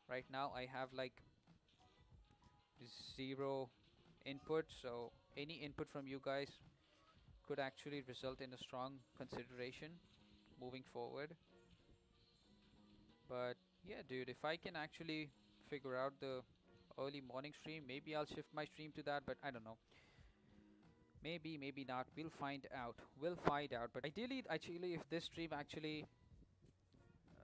Right now, I have like zero input, so any input from you guys could actually result in a strong consideration moving forward. But yeah, dude, if I can actually figure out the early morning stream, maybe I'll shift my stream to that, but I don't know. Maybe, maybe not. We'll find out. We'll find out. But ideally, actually, if this stream actually,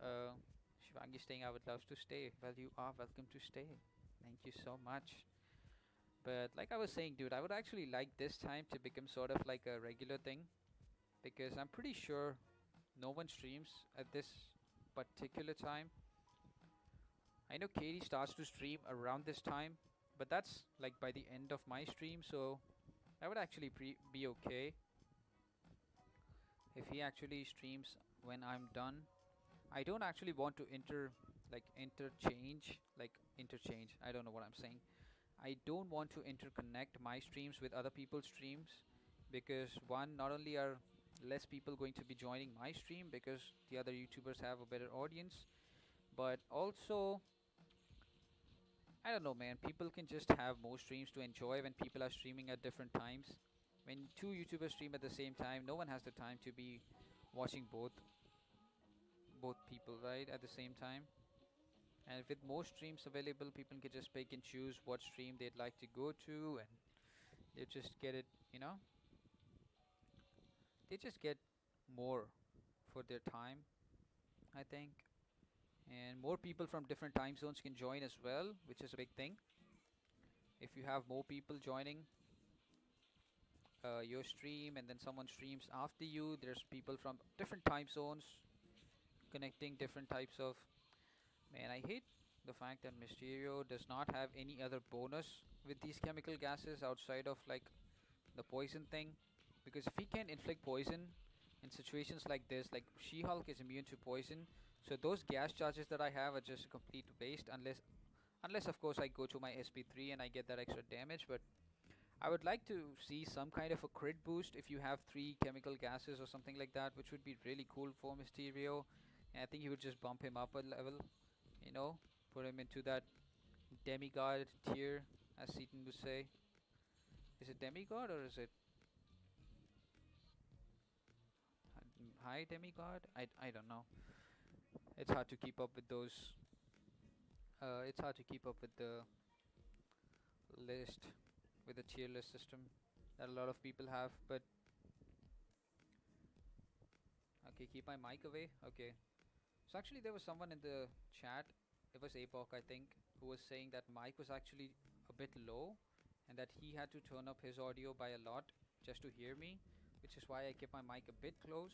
uh, Shivangi staying, I would love to stay. Well, you are welcome to stay. Thank you so much. But like I was saying, dude, I would actually like this time to become sort of like a regular thing because I'm pretty sure no one streams at this particular time. I know Katie starts to stream around this time, but that's like by the end of my stream, so that would actually be okay if he actually streams when I'm done. I don't actually want to interchange. I don't know what I'm saying. I don't want to interconnect my streams with other people's streams because one, not only are less people going to be joining my stream because the other YouTubers have a better audience, but also I don't know, man. People can just have more streams to enjoy when people are streaming at different times. When two YouTubers stream at the same time, no one has the time to be watching both people, right, at the same time. And with more streams available, people can just pick and choose what stream they'd like to go to, and they just get it, you know, they just get more for their time, I think. And more people from different time zones can join as well, which is a big thing. If you have more people joining your stream and then someone streams after you, there's people from different time zones connecting different types of. Man, I hate the fact that Mysterio does not have any other bonus with these chemical gases outside of like the poison thing. Because if he can inflict poison in situations like this, like She-Hulk is immune to poison, so those gas charges that I have are just a complete waste unless of course I go to my SP3 and I get that extra damage. But I would like to see some kind of a crit boost if you have three chemical gases or something like that, which would be really cool for Mysterio. And I think he would just bump him up a level, you know, put him into that demigod tier, as Seaton would say. Is it demigod or is it high demigod? I don't know. It's hard to keep up with those. It's hard to keep up with the list, with the tier list system that a lot of people have. But okay, keep my mic away. Okay. So actually, there was someone in the chat. It was Apok, I think, who was saying that mic was actually a bit low, and that he had to turn up his audio by a lot just to hear me, which is why I kept my mic a bit close.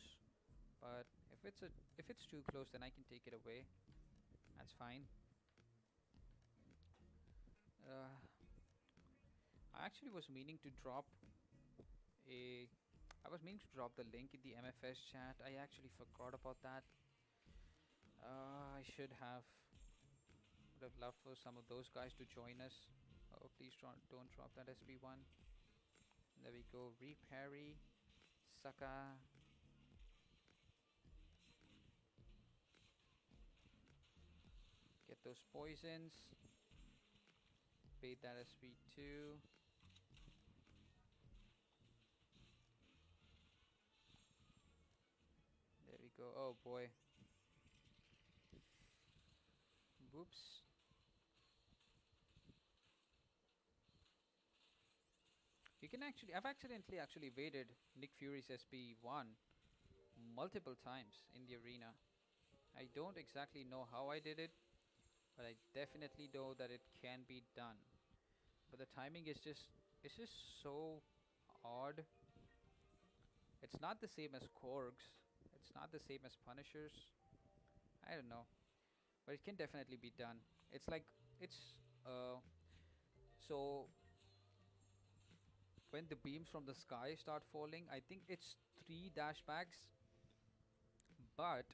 But if it's too close, then I can take it away. That's fine. Uh, I actually was meaning to drop a. I was meaning to drop the link in the MFS chat. I actually forgot about that. I should have. Would have loved for some of those guys to join us. Oh, please don't drop that SB1. There we go. Reparry, Saka. Get those poisons. Bait that SB2. There we go. Oh boy. Whoops. You can actually. I've accidentally actually evaded Nick Fury's SB1 multiple times in the arena. I don't exactly know how I did it, but I definitely know that it can be done. But the timing is just. It's just so odd. It's not the same as Korgs. It's not the same as Punishers. I don't know, but it can definitely be done. It's like it's uh so when the beams from the sky start falling, I think it's three dashbacks. But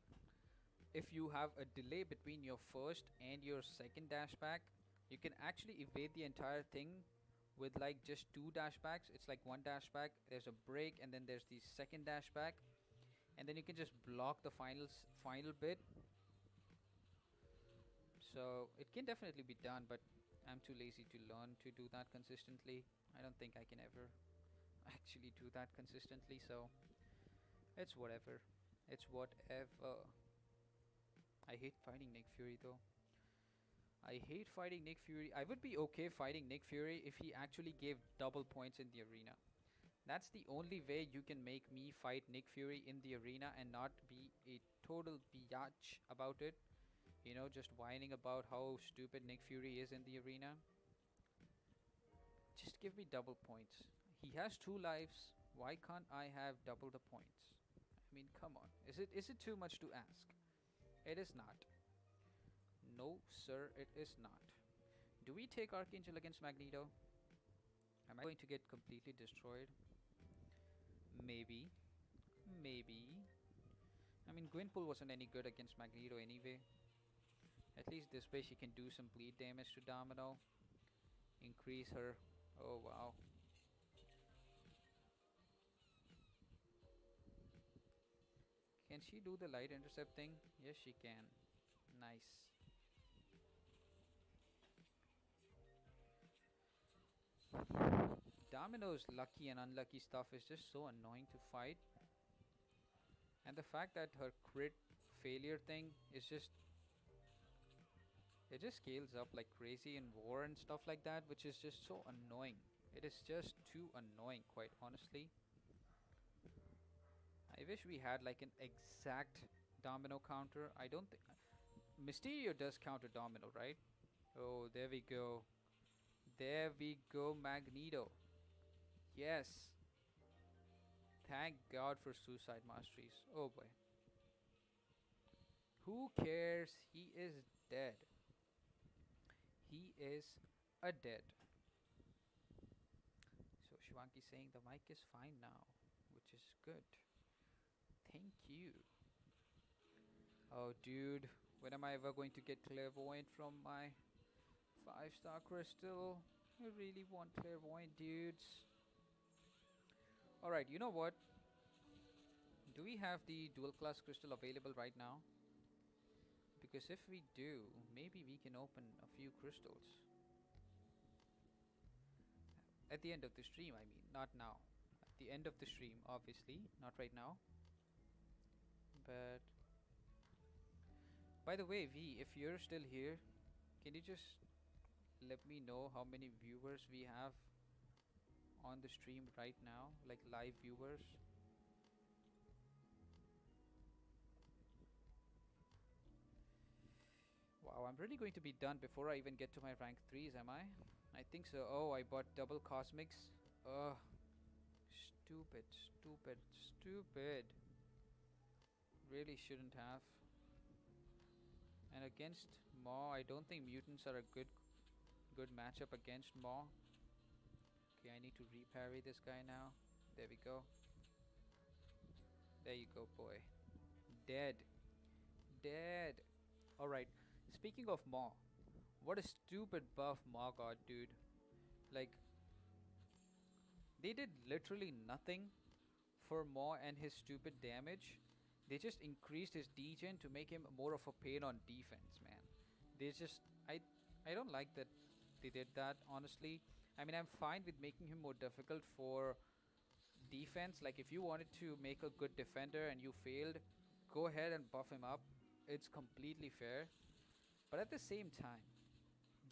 if you have a delay between your first and your second dashback, you can actually evade the entire thing with like just two dashbacks. It's like one dashback, there's a break, and then there's the second dashback, and then you can just block the final bit. So it can definitely be done, but I'm too lazy to learn to do that consistently. I don't think I can ever actually do that consistently, so it's whatever. It's whatever. I hate fighting Nick Fury though. I hate fighting Nick Fury. I would be okay fighting Nick Fury if he actually gave double points in the arena. That's the only way you can make me fight Nick Fury in the arena and not be a total biatch about it. You know, just whining about how stupid Nick Fury is in the arena. Just give me double points. He has two lives. Why can't I have double the points? I mean, come on. Is it too much to ask? It is not. No, sir, it is not. Do we take Archangel against Magneto? Am I going to get completely destroyed? Maybe. Maybe. I mean, Gwenpool wasn't any good against Magneto anyway. At least this way she can do some bleed damage to Domino. Increase her. Oh, wow. Can she do the light intercept thing? Yes, she can. Nice. Domino's lucky and unlucky stuff is just so annoying to fight, and the fact that her crit failure thing is just, it just scales up like crazy in war and stuff like that, which is just so annoying. It is just too annoying, quite honestly. I wish we had like an exact domino counter. I don't think Mysterio does counter domino, right? Oh, there we go. There we go, Magneto. Yes. Thank God for Suicide Masteries. Oh boy. Who cares? He is dead. He is a dead. So Shivanki saying the mic is fine now, which is good. Thank you. Oh, dude, when am I ever going to get clairvoyant from my 5-star crystal? I really want clairvoyant, dudes. Alright, you know what? Do we have the dual class crystal available right now? Because if we do, maybe we can open a few crystals. At the end of the stream, I mean, not now. At the end of the stream, obviously, not right now. But by the way, V, if you're still here, can you just let me know how many viewers we have on the stream right now, like live viewers? Wow, I'm really going to be done before I even get to my rank 3s, am I? I think so. Oh, I bought double cosmics. Ugh. Stupid, stupid, stupid. Really shouldn't have. And against Maw, I don't think mutants are a good matchup against Maw. Okay, I need to reparry this guy now. There we go. There you go, boy. Dead. Dead. Alright, speaking of Maw, what a stupid buff Maw got, dude. Like, they did literally nothing for Maw and his stupid damage. They just increased his degen to make him more of a pain on defense, man. They just, I don't like that they did that, honestly. I mean, I'm fine with making him more difficult for defense. Like, if you wanted to make a good defender and you failed, go ahead and buff him up. It's completely fair. But at the same time,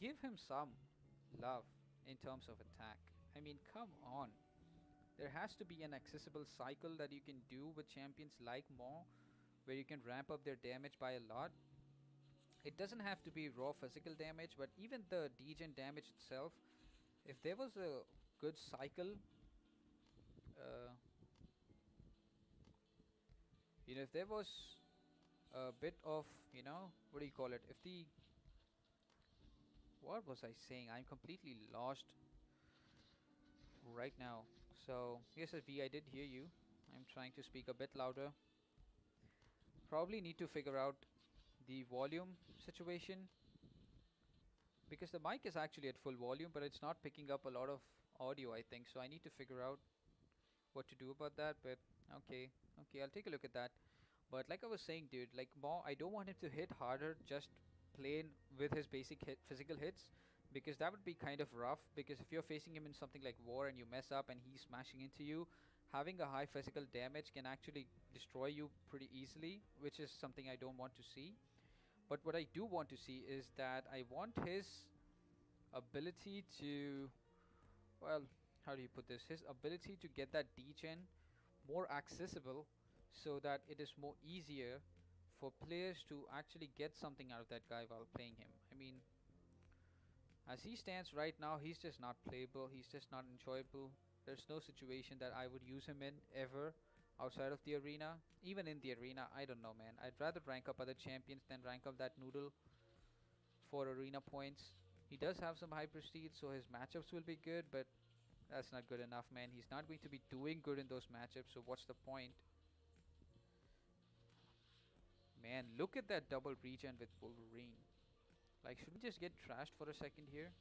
give him some love in terms of attack. I mean, come on. There has to be an accessible cycle that you can do with champions like Maw, where you can ramp up their damage by a lot. It doesn't have to be raw physical damage, but even the degen damage itself, if there was a good cycle, uh, if there was a bit of, what do you call it? If the, what was I saying? I'm completely lost right now. So, yes, V, I did hear you. I'm trying to speak a bit louder. Probably need to figure out the volume situation, because the mic is actually at full volume, but it's not picking up a lot of audio, I think. So I need to figure out what to do about that. But okay, okay, I'll take a look at that. But like I was saying, dude, like Maw, I don't want him to hit harder just plain with his basic physical hits, because that would be kind of rough. Because if you're facing him in something like war and you mess up and he's smashing into you, having a high physical damage can actually destroy you pretty easily, which is something I don't want to see. But what I do want to see is that I want his ability to, well, how do you put this? His ability to get that degen more accessible, so that it is more easier for players to actually get something out of that guy while playing him. I mean, as he stands right now, he's just not playable. He's just not enjoyable. There's no situation that I would use him in ever outside of the arena. Even in the arena, I don't know, man. I'd rather rank up other champions than rank up that noodle for arena points. He does have some high prestige, so his matchups will be good, but that's not good enough, man. He's not going to be doing good in those matchups, so what's the point? Man, look at that double regen with Wolverine. Like, should we just get trashed for a second here?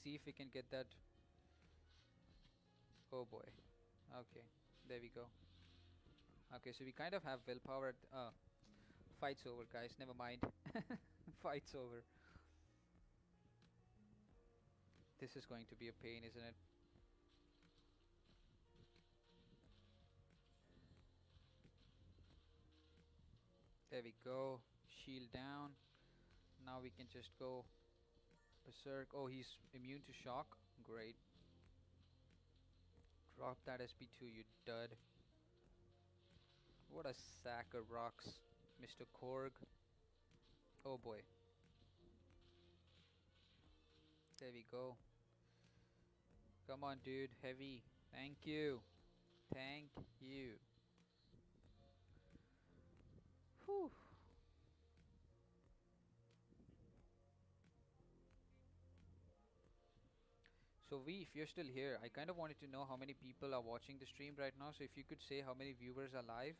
See if we can get that. Oh boy. Okay, there we go. Okay, so we kind of have willpower. Fight's over, guys. Never mind. Fight's over. This is going to be a pain, isn't it? There we go. Shield down. Now we can just go berserk. Oh, he's immune to shock. Great. Drop that SP2, you dud. What a sack of rocks, Mr. Korg. Oh boy. There we go. Come on, dude. Heavy. Thank you. Thank you. Whew. So V, if you're still here, I kind of wanted to know how many people are watching the stream right now. So if you could say how many viewers are live,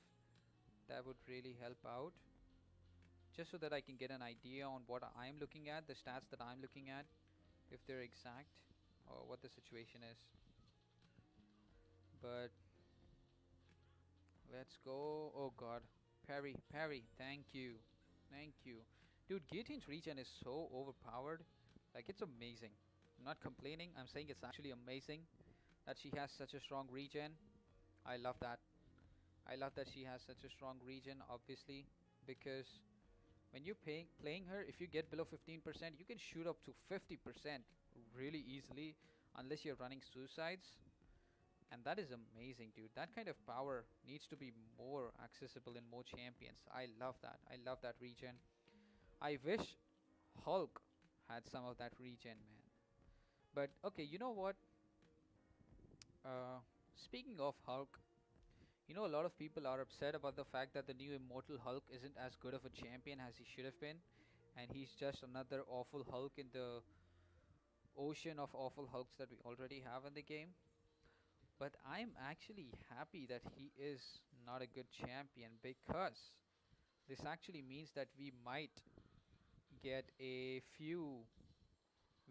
that would really help out. Just so that I can get an idea on what I'm looking at, the stats that I'm looking at, if they're exact, or what the situation is. But let's go. Oh god. Parry, parry. Thank you. Thank you. Dude, Guillotine's regen is so overpowered. Like, it's amazing. I'm not complaining. I'm saying it's actually amazing that she has such a strong regen. I love that. I love that she has such a strong regen, obviously, because when you're playing her, if you get below 15%, you can shoot up to 50% really easily, unless you're running suicides. And that is amazing, dude. That kind of power needs to be more accessible in more champions. I love that. I love that regen. I wish Hulk had some of that regen, man. But okay, you know what? Speaking of Hulk, you know, a lot of people are upset about the fact that the new Immortal Hulk isn't as good of a champion as he should have been, and he's just another awful Hulk in the ocean of awful Hulks that we already have in the game. But I'm actually happy that he is not a good champion, because this actually means that get a few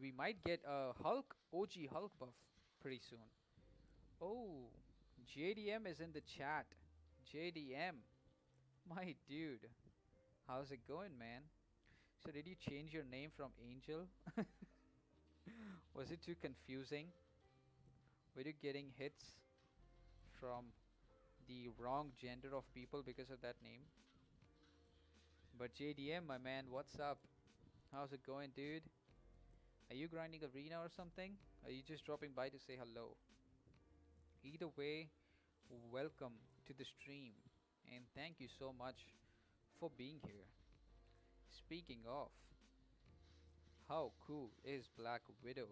we might get a Hulk OG Hulk buff pretty soon. Oh, JDM is in the chat. JDM, my dude, how's it going, man? So did you change your name from Angel? Was it too confusing? Were you getting hits from the wrong gender of people because of that name? But JDM, my man, what's up? How's it going, dude? Are you grinding arena or something? Are you just dropping by to say hello? Either way, welcome to the stream, and thank you so much for being here. Speaking of, how cool is Black Widow?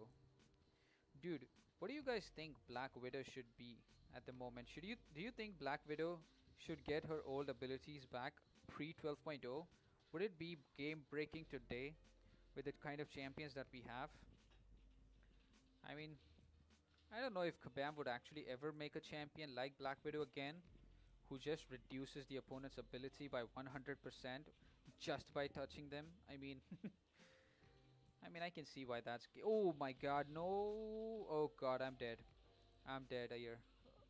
Dude, what do you guys think Black Widow should be at the moment? Do you think Black Widow should get her old abilities back pre 12.0? Would it be game breaking today with the kind of champions that we have? I mean, I don't know if Kabam would actually ever make a champion like Black Widow again, who just reduces the opponent's ability by 100% just by touching them. I can see why that's. Oh my god, no! Oh god, I'm dead. I'm dead here.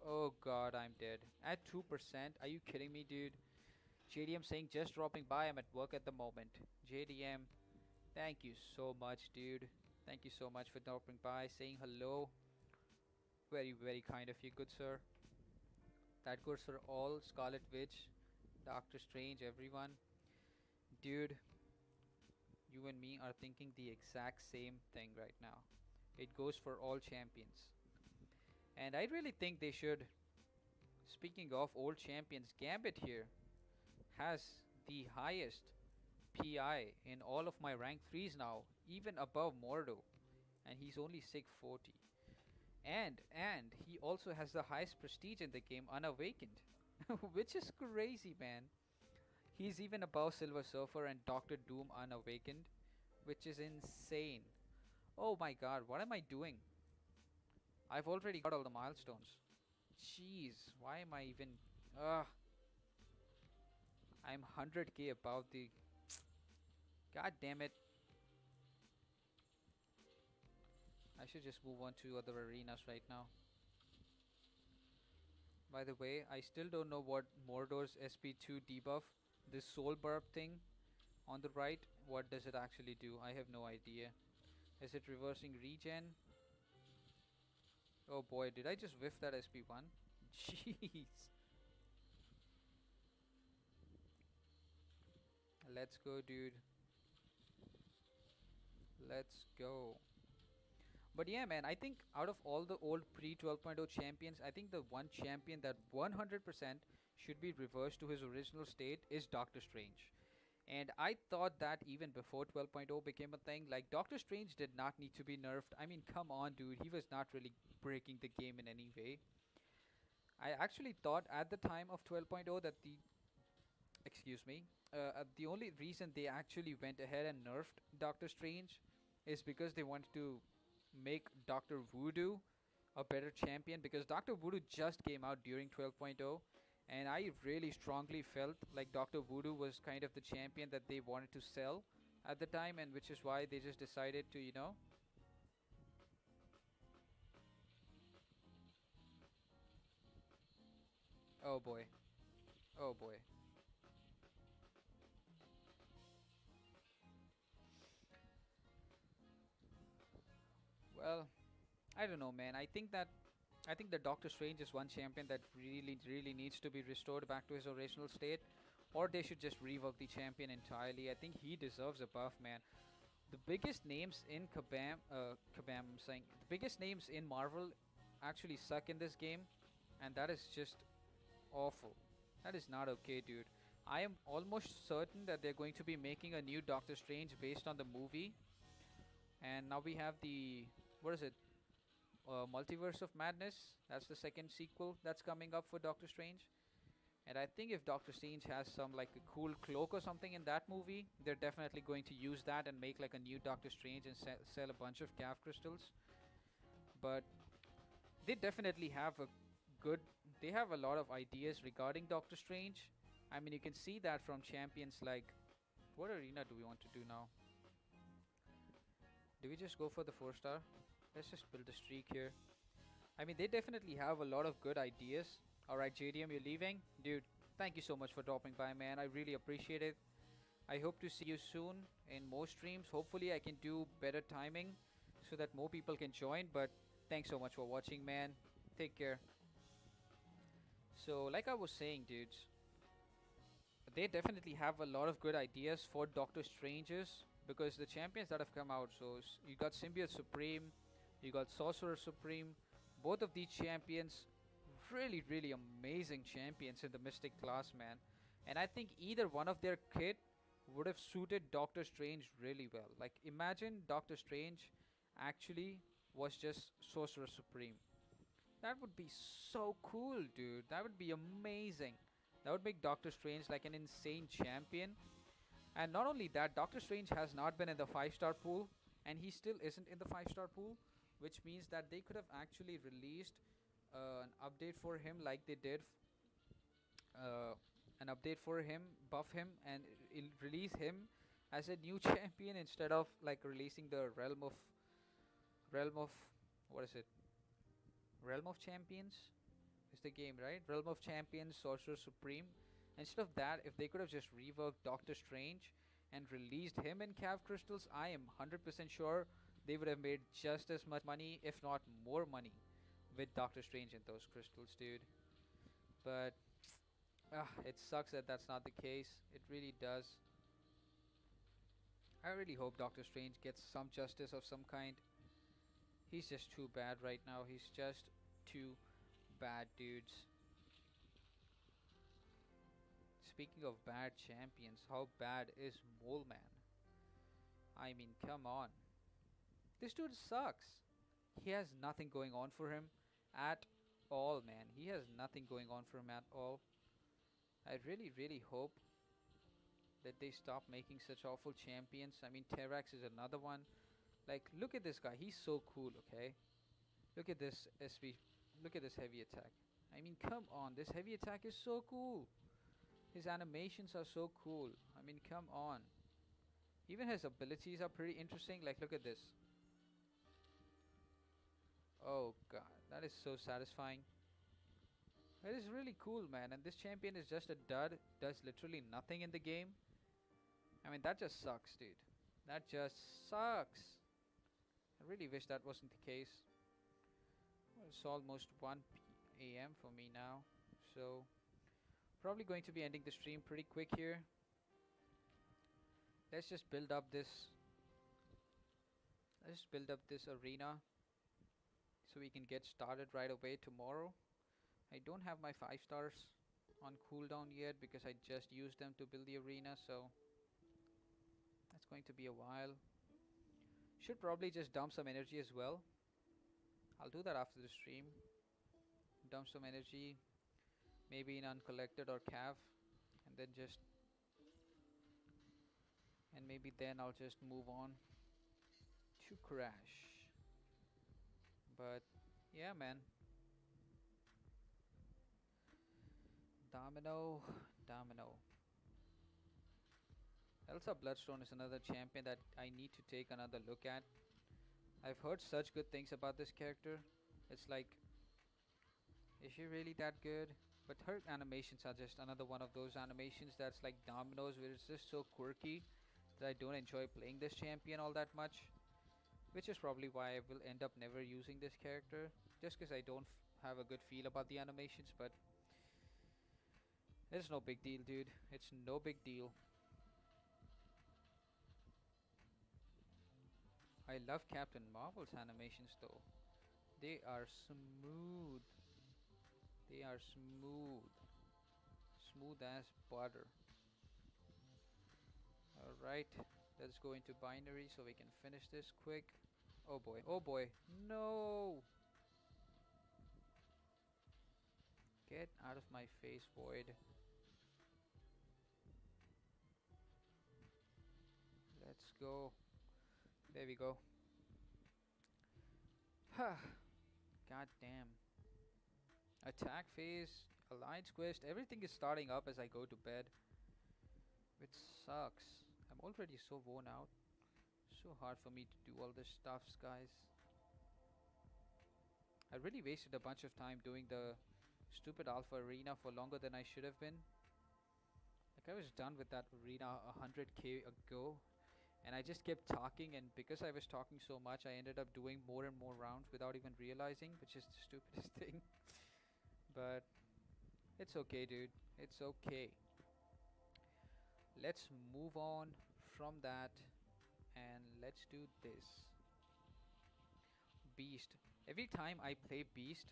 Oh god, I'm dead. At 2%? Are you kidding me, dude? JDM saying just dropping by. I'm at work at the moment. JDM, thank you so much, dude. Thank you so much for dropping by, saying hello. Very, very kind of you, good sir. That goes for all Scarlet Witch, Doctor Strange, everyone. Dude, you and me are thinking the exact same thing right now. It goes for all champions. And I really think they should. Speaking of old champions, Gambit here has the highest PI in all of my rank 3s now, even above Mordo. And he's only 640. And he also has the highest prestige in the game, Unawakened. Which is crazy, man. He's even above Silver Surfer and Doctor Doom Unawakened, which is insane. Oh my god, what am I doing? I've already got all the milestones. Jeez, why am I even... Ugh. I'm 100k above the... God damn it. I should just move on to other arenas right now. By the way, I still don't know what Mordor's SP2 debuff, this soul burp thing on the right, what does it actually do? I have no idea. Is it reversing regen? Oh boy, did I just whiff that SP1? Jeez. Let's go, dude. Let's go. But yeah, man, I think out of all the old pre 12.0 champions, I think the one champion that 100% should be reversed to his original state is Doctor Strange. And I thought that even before 12.0 became a thing, like Doctor Strange did not need to be nerfed. I mean, come on, dude, he was not really breaking the game in any way. I actually thought at the time of 12.0 that excuse me, the only reason they actually went ahead and nerfed Doctor Strange is because they wanted to make Doctor Voodoo a better champion because Doctor Voodoo just came out during 12.0 and I really strongly felt like Doctor Voodoo was kind of the champion that they wanted to sell at the time, and which is why they just decided to, oh boy, oh boy. Well, I don't know, man. I think that Doctor Strange is one champion that really needs to be restored back to his original state, or they should just rework the champion entirely. I think he deserves a buff, man. The biggest names in Kabam, I'm saying, the biggest names in Marvel actually suck in this game, and that is just awful. That is not okay, dude. I am almost certain that they're going to be making a new Doctor Strange based on the movie, and now we have the what is it? Multiverse of Madness. That's the second sequel that's coming up for Doctor Strange. And I think if Doctor Strange has some like a cool cloak or something in that movie, they're definitely going to use that and make like a new Doctor Strange and sell a bunch of Cav crystals. But they definitely have a good. They have a lot of ideas regarding Doctor Strange. I mean, you can see that from champions like. What arena do we want to do now? Do we just go for the 4 star? Let's just build a streak here. I mean, they definitely have a lot of good ideas. Alright, JDM, you're leaving? Dude, thank you so much for dropping by, man. I really appreciate it. I hope to see you soon in more streams. Hopefully, I can do better timing so that more people can join. But thanks so much for watching, man. Take care. So, like I was saying, dudes, they definitely have a lot of good ideas for Doctor Stranges because the champions that have come out. So, you got Symbiote Supreme, you got Sorcerer Supreme. Both of these champions, really amazing champions in the Mystic class, man. And I think either one of their kit would have suited Doctor Strange really well. Like, imagine Doctor Strange actually was just Sorcerer Supreme. That would be so cool, dude. That would be amazing. That would make Doctor Strange like an insane champion. And not only that, Doctor Strange has not been in the 5 star pool, and he still isn't in the 5 star pool, which means that they could have actually released an update for him like they did uh, an update for him, buff him, and release him as a new champion instead of like releasing the realm of what is it? Realm of Champions is the game, right? Realm of Champions, Sorcerer Supreme. Instead of that, if they could have just reworked Doctor Strange and released him in Cav Crystals, I am 100% sure they would have made just as much money, if not more money, with Doctor Strange in those crystals, dude. But it sucks that that's not the case. It really does. I really hope Doctor Strange gets some justice of some kind. He's just too bad right now. He's just too bad, dudes. Speaking of bad champions, how bad is Mole Man? I mean, come on. This dude sucks. He has nothing going on for him at all, man. He has nothing going on for him at all. I really hope that they stop making such awful champions. I mean, Terrax is another one. Like, look at this guy. He's so cool, okay? Look at this SB. Look at this heavy attack. I mean, come on. This heavy attack is so cool. His animations are so cool. I mean, come on. Even his abilities are pretty interesting. Like, look at this. Oh, God. That is so satisfying. It is really cool, man. And this champion is just a dud. Does literally nothing in the game. I mean, that just sucks, dude. That just sucks. I really wish that wasn't the case. It's almost 1 a.m. for me now, so probably going to be ending the stream pretty quick here. Let's just build up this. Let's build up this arena so we can get started right away tomorrow. I don't have my 5 stars on cooldown yet because I just used them to build the arena, so that's going to be a while. Should probably just dump some energy as well. I'll do that after the stream. Dump some energy, maybe in uncollected or cav, and then just and maybe then I'll just move on to crash. But yeah, man. Domino, Domino. Elsa Bloodstone is another champion that I need to take another look at. I've heard such good things about this character. It's like, is she really that good? But her animations are just another one of those animations that's like Domino's, where it's just so quirky that I don't enjoy playing this champion all that much. Which is probably why I will end up never using this character, just because I don't have a good feel about the animations. But it's no big deal, dude. It's no big deal. I love Captain Marvel's animations though. They are smooth. They are smooth. Smooth as butter. Alright, let's go into binary so we can finish this quick. Oh boy, oh boy, no! Get out of my face, Void. Let's go. There we go. Ha! God damn. Attack phase, alliance quest, everything is starting up as I go to bed. Which sucks. I'm already so worn out. So hard for me to do all this stuffs, guys. I really wasted a bunch of time doing the stupid alpha arena for longer than I should have been. Like I was done with that arena 100k ago, and I just kept talking, and because I was talking so much I ended up doing more and more rounds without even realizing, which is the stupidest thing. But it's okay, dude. It's okay. Let's move on from that and let's do this. Beast. Every time I play Beast,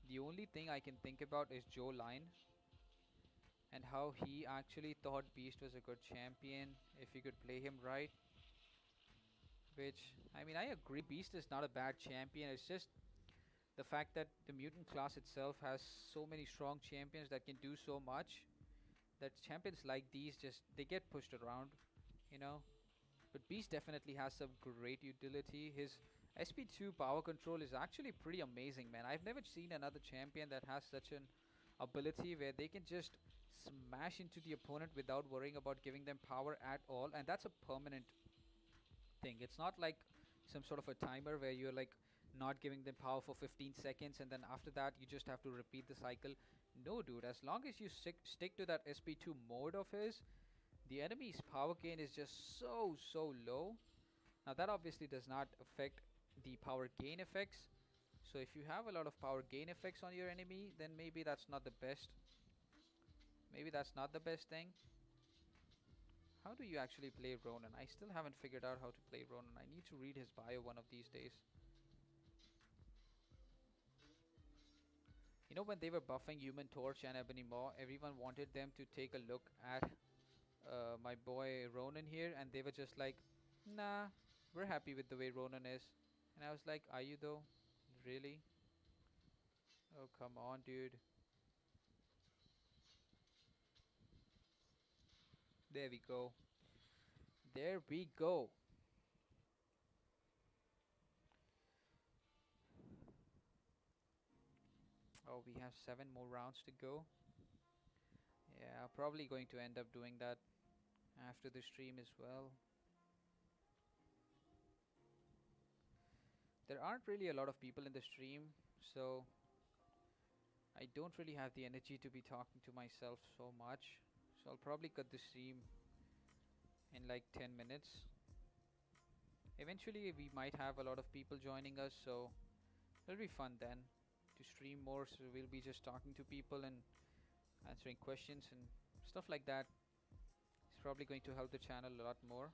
the only thing I can think about is Joe Line and how he actually thought Beast was a good champion if he could play him right. Which, I mean, I agree, Beast is not a bad champion. It's just the fact that the mutant class itself has so many strong champions that can do so much, that champions like these just they get pushed around, you know. But Beast definitely has some great utility. His SP2 power control is actually pretty amazing, man. I've never seen another champion that has such an ability where they can just smash into the opponent without worrying about giving them power at all, and that's a permanent thing. It's not like some sort of a timer where you're like not giving them power for 15 seconds and then after that you just have to repeat the cycle. No, dude, as long as you stick to that SP2 mode of his, the enemy's power gain is just so low. Now that obviously does not affect the power gain effects. So if you have a lot of power gain effects on your enemy, then maybe that's not the best. Maybe that's not the best thing. How do you actually play Ronan? I still haven't figured out how to play Ronan. I need to read his bio one of these days. You know, when they were buffing Human Torch and Ebony Maw, everyone wanted them to take a look at my boy Ronan here, and they were just like, nah, we're happy with the way Ronan is. And I was like, are you though? Really? Oh, come on, dude. There we go. There we go. Oh, we have 7 more rounds to go. Yeah, probably going to end up doing that after the stream as well. There aren't really a lot of people in the stream, so I don't really have the energy to be talking to myself so much. So I'll probably cut the stream in like 10 minutes. Eventually we might have a lot of people joining us, so it'll be fun then. stream more, so we'll be just talking to people and answering questions and stuff like that. It's probably going to help the channel a lot more.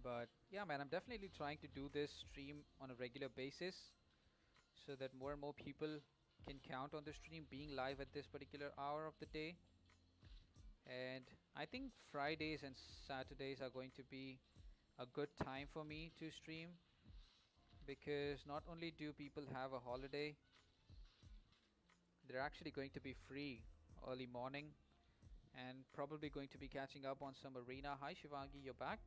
But yeah, man, I'm definitely trying to do this stream on a regular basis so that more and more people can count on the stream being live at this particular hour of the day. And I think Fridays and Saturdays are going to be a good time for me to stream, because not only do people have a holiday, they're actually going to be free early morning and probably going to be catching up on some arena. Hi Shivangi, you're back.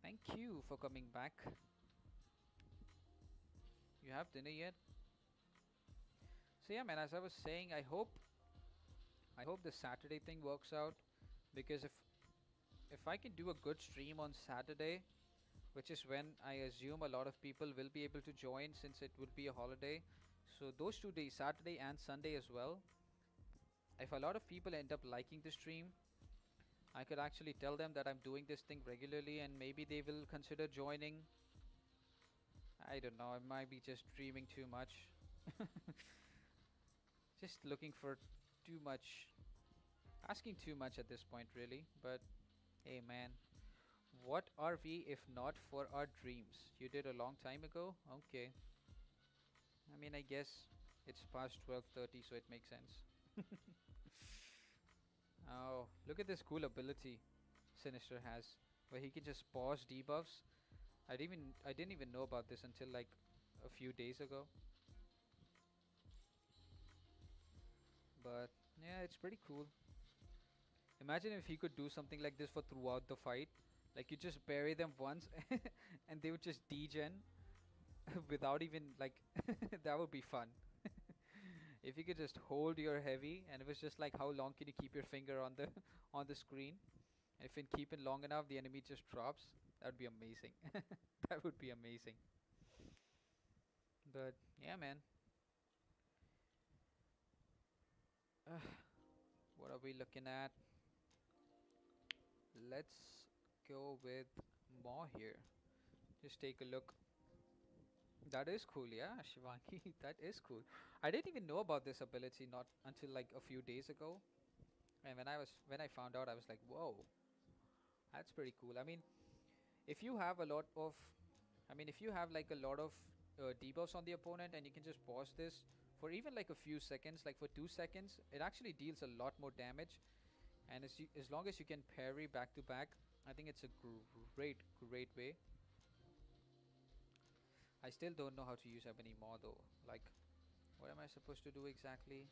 Thank you for coming back. You have dinner yet? So yeah, man, as I was saying, I hope the Saturday thing works out, because if I can do a good stream on Saturday, which is when I assume a lot of people will be able to join since it would be a holiday. So those 2 days, Saturday and Sunday as well, if a lot of people end up liking the stream, I could actually tell them that I'm doing this thing regularly and maybe they will consider joining. I don't know, I might be just dreaming too much. Just looking for too much, asking too much at this point, really. But hey, man, what are we if not for our dreams? You did a long time ago? Okay. I mean, I guess it's past 12:30, so it makes sense. Oh, look at this cool ability Sinister has, where he can just pause debuffs. I didn't even know about this until like a few days ago. But yeah, it's pretty cool. Imagine if he could do something like this for throughout the fight. Like you just bury them once and they would just degen without even like that would be fun. If you could just hold your heavy and it was just like how long can you keep your finger on the on the screen? And if you keep it long enough the enemy just drops. That would be amazing. That would be amazing. But yeah, man. Uh, what are we looking at? Let's go with Maw here. Just take a look. That is cool, yeah, Shivangi. That is cool. I didn't even know about this ability not until like a few days ago. And when I found out, I was like, whoa, that's pretty cool. I mean, if you have a lot of, if you have like a lot of debuffs on the opponent and you can just pause this for even like a few seconds, like for 2 seconds, it actually deals a lot more damage. And as long as you can parry back to back, I think it's a great way. I still don't know how to use Ebony Maw though. Like, what am I supposed to do exactly?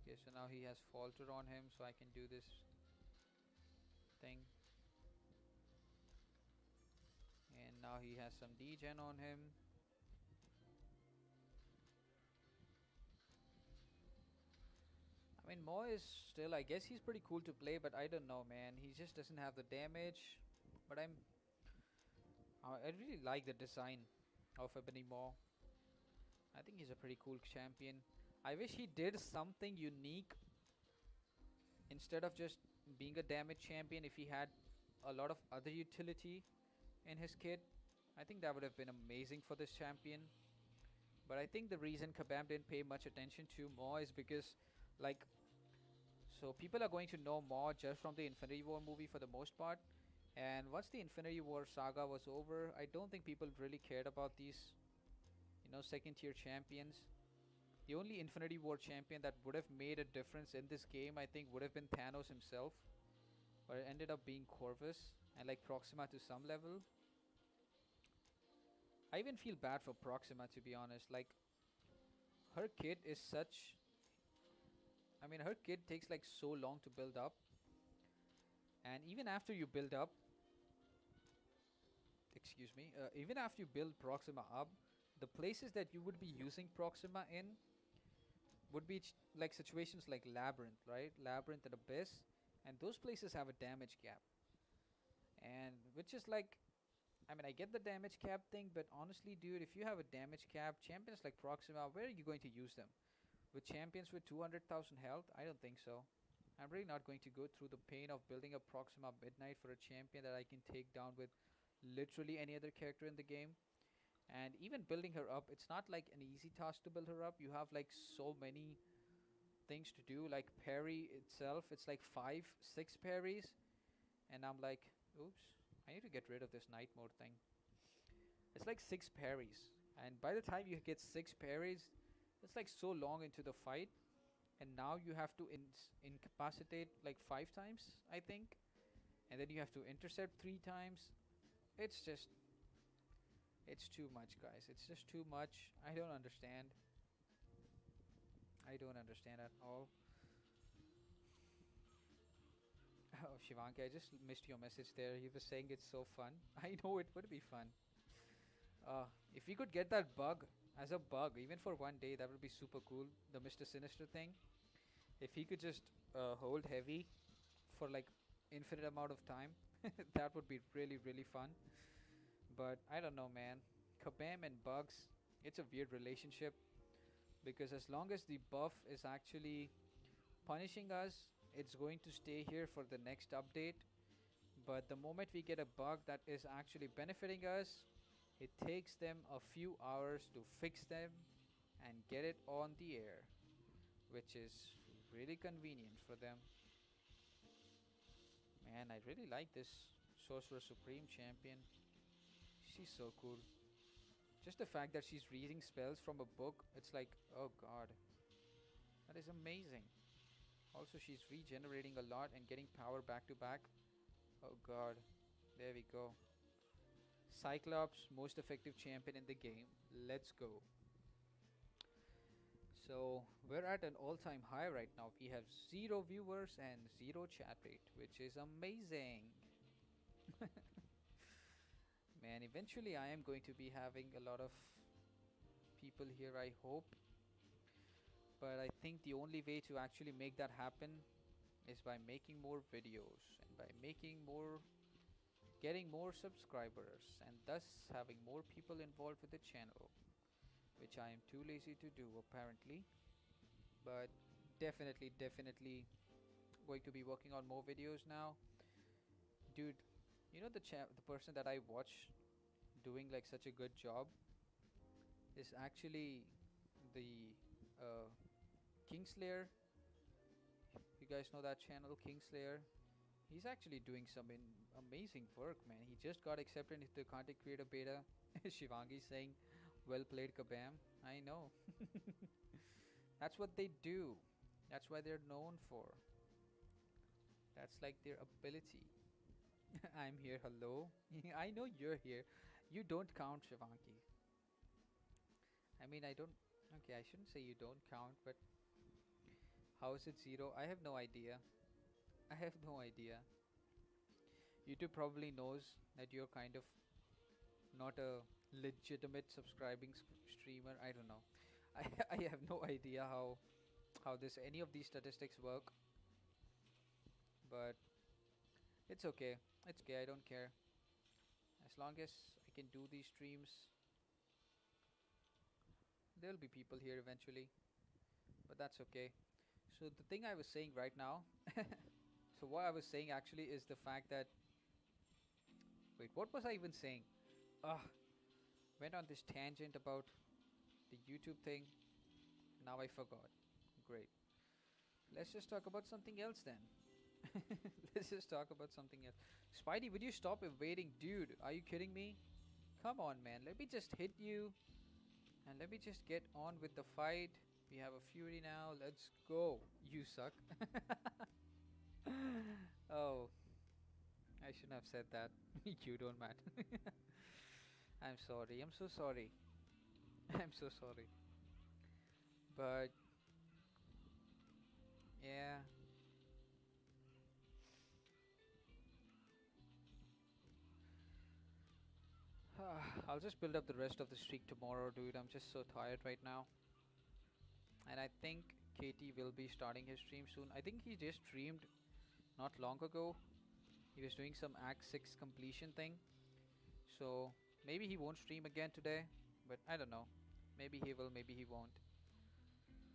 Okay, so now he has Falter on him, so I can do this thing. And now he has some degen on him. I mean, Maw is still, I guess he's pretty cool to play, but I don't know, man. He just doesn't have the damage. But I really like the design of Ebony Maw. I think he's a pretty cool champion. I wish he did something unique instead of just being a damage champion. If he had a lot of other utility in his kit, I think that would have been amazing for this champion. But I think the reason Kabam didn't pay much attention to Maw is because, like, so people are going to know Maw just from the Infinity War movie for the most part. And once the Infinity War saga was over, I don't think people really cared about these, second tier champions. The only Infinity War champion that would have made a difference in this game, I think, would have been Thanos himself. But it ended up being Corvus and like Proxima to some level. I even feel bad for Proxima, to be honest. Like, her kit is such. I mean, her kit takes like so long to build up. And even after you build up, excuse me, even after you build Proxima up, the places that you would be using Proxima in would be like situations like Labyrinth, right? Labyrinth and Abyss. And those places have a damage cap. And which is like, I get the damage cap thing, but honestly, dude, if you have a damage cap, champions like Proxima, where are you going to use them? With champions with 200,000 health? I don't think so. I'm really not going to go through the pain of building up Proxima Midnight for a champion that I can take down with literally any other character in the game. And even building her up, it's not like an easy task to build her up. You have like so many things to do, like parry itself. It's like five, six parries, and I'm like, oops, I need to get rid of this night mode thing. It's like six parries, and by the time you get six parries, it's like so long into the fight, and now you have to incapacitate like five times, I think, and then you have to intercept three times. It's just, it's too much, guys. It's just too much. I don't understand. I don't understand at all. Oh, Shivanki, I just missed your message there. You were saying it's so fun. I know it would be fun. If we could get that bug as a bug, even for one day, that would be super cool. The Mr. Sinister thing. If he could just hold heavy for like infinite amount of time, that would be really, really fun. But I don't know, man. Kabam and bugs, it's a weird relationship because as long as the buff is actually punishing us, it's going to stay here for the next update. But the moment we get a bug that is actually benefiting us, it takes them a few hours to fix them and get it on the air, which is really convenient for them. Man, I really like this Sorcerer Supreme champion. She's so cool. Just the fact that she's reading spells from a book, it's like, oh god, that is amazing. Also, she's regenerating a lot and getting power back to back. Oh god, there we go. Cyclops, most effective champion in the game. Let's go. So, we're at an all time high right now. We have zero viewers and zero chat rate, which is amazing. Man, eventually I am going to be having a lot of people here, I hope. But I think the only way to actually make that happen is by making more videos and by making more, getting more subscribers, and thus having more people involved with the channel, which I am too lazy to do apparently. But definitely going to be working on more videos now. Dude, you know the person that I watch doing like such a good job is actually the uh, Kingslayer. You guys know that channel, Kingslayer? He's actually doing some amazing work, man. He just got accepted into the content creator beta. Shivangi saying, "Well played, Kabam." I know. That's what they do. That's why they're known for. That's like their ability. I'm here. Hello. I know you're here. You don't count, Shivangi. I mean, I don't. Okay, I shouldn't say you don't count, but how is it zero? I have no idea. I have no idea. YouTube probably knows that you're kind of not a legitimate subscribing streamer. I don't know. I have no idea how this any of these statistics work, but it's okay. It's okay. I don't care. As long as I can do these streams, there'll be people here eventually, but that's okay. So the thing I was saying right now, so what I was saying actually is the fact that, wait, what was I even saying? Ah, went on this tangent about the YouTube thing. Now I forgot. Great. Let's just talk about something else then. Let's just talk about something else. Spidey, would you stop evading? Dude, are you kidding me? Come on, man. Let me just hit you. And let me just get on with the fight. We have a Fury now. Let's go. You suck. Oh, I shouldn't have said that. You don't matter. I'm sorry. I'm so sorry. I'm so sorry. But yeah. I'll just build up the rest of the streak tomorrow, dude. I'm just so tired right now. And I think KT will be starting his stream soon. I think he just streamed not long ago. He was doing some Act 6 completion thing. So maybe he won't stream again today. But I don't know. Maybe he will, maybe he won't.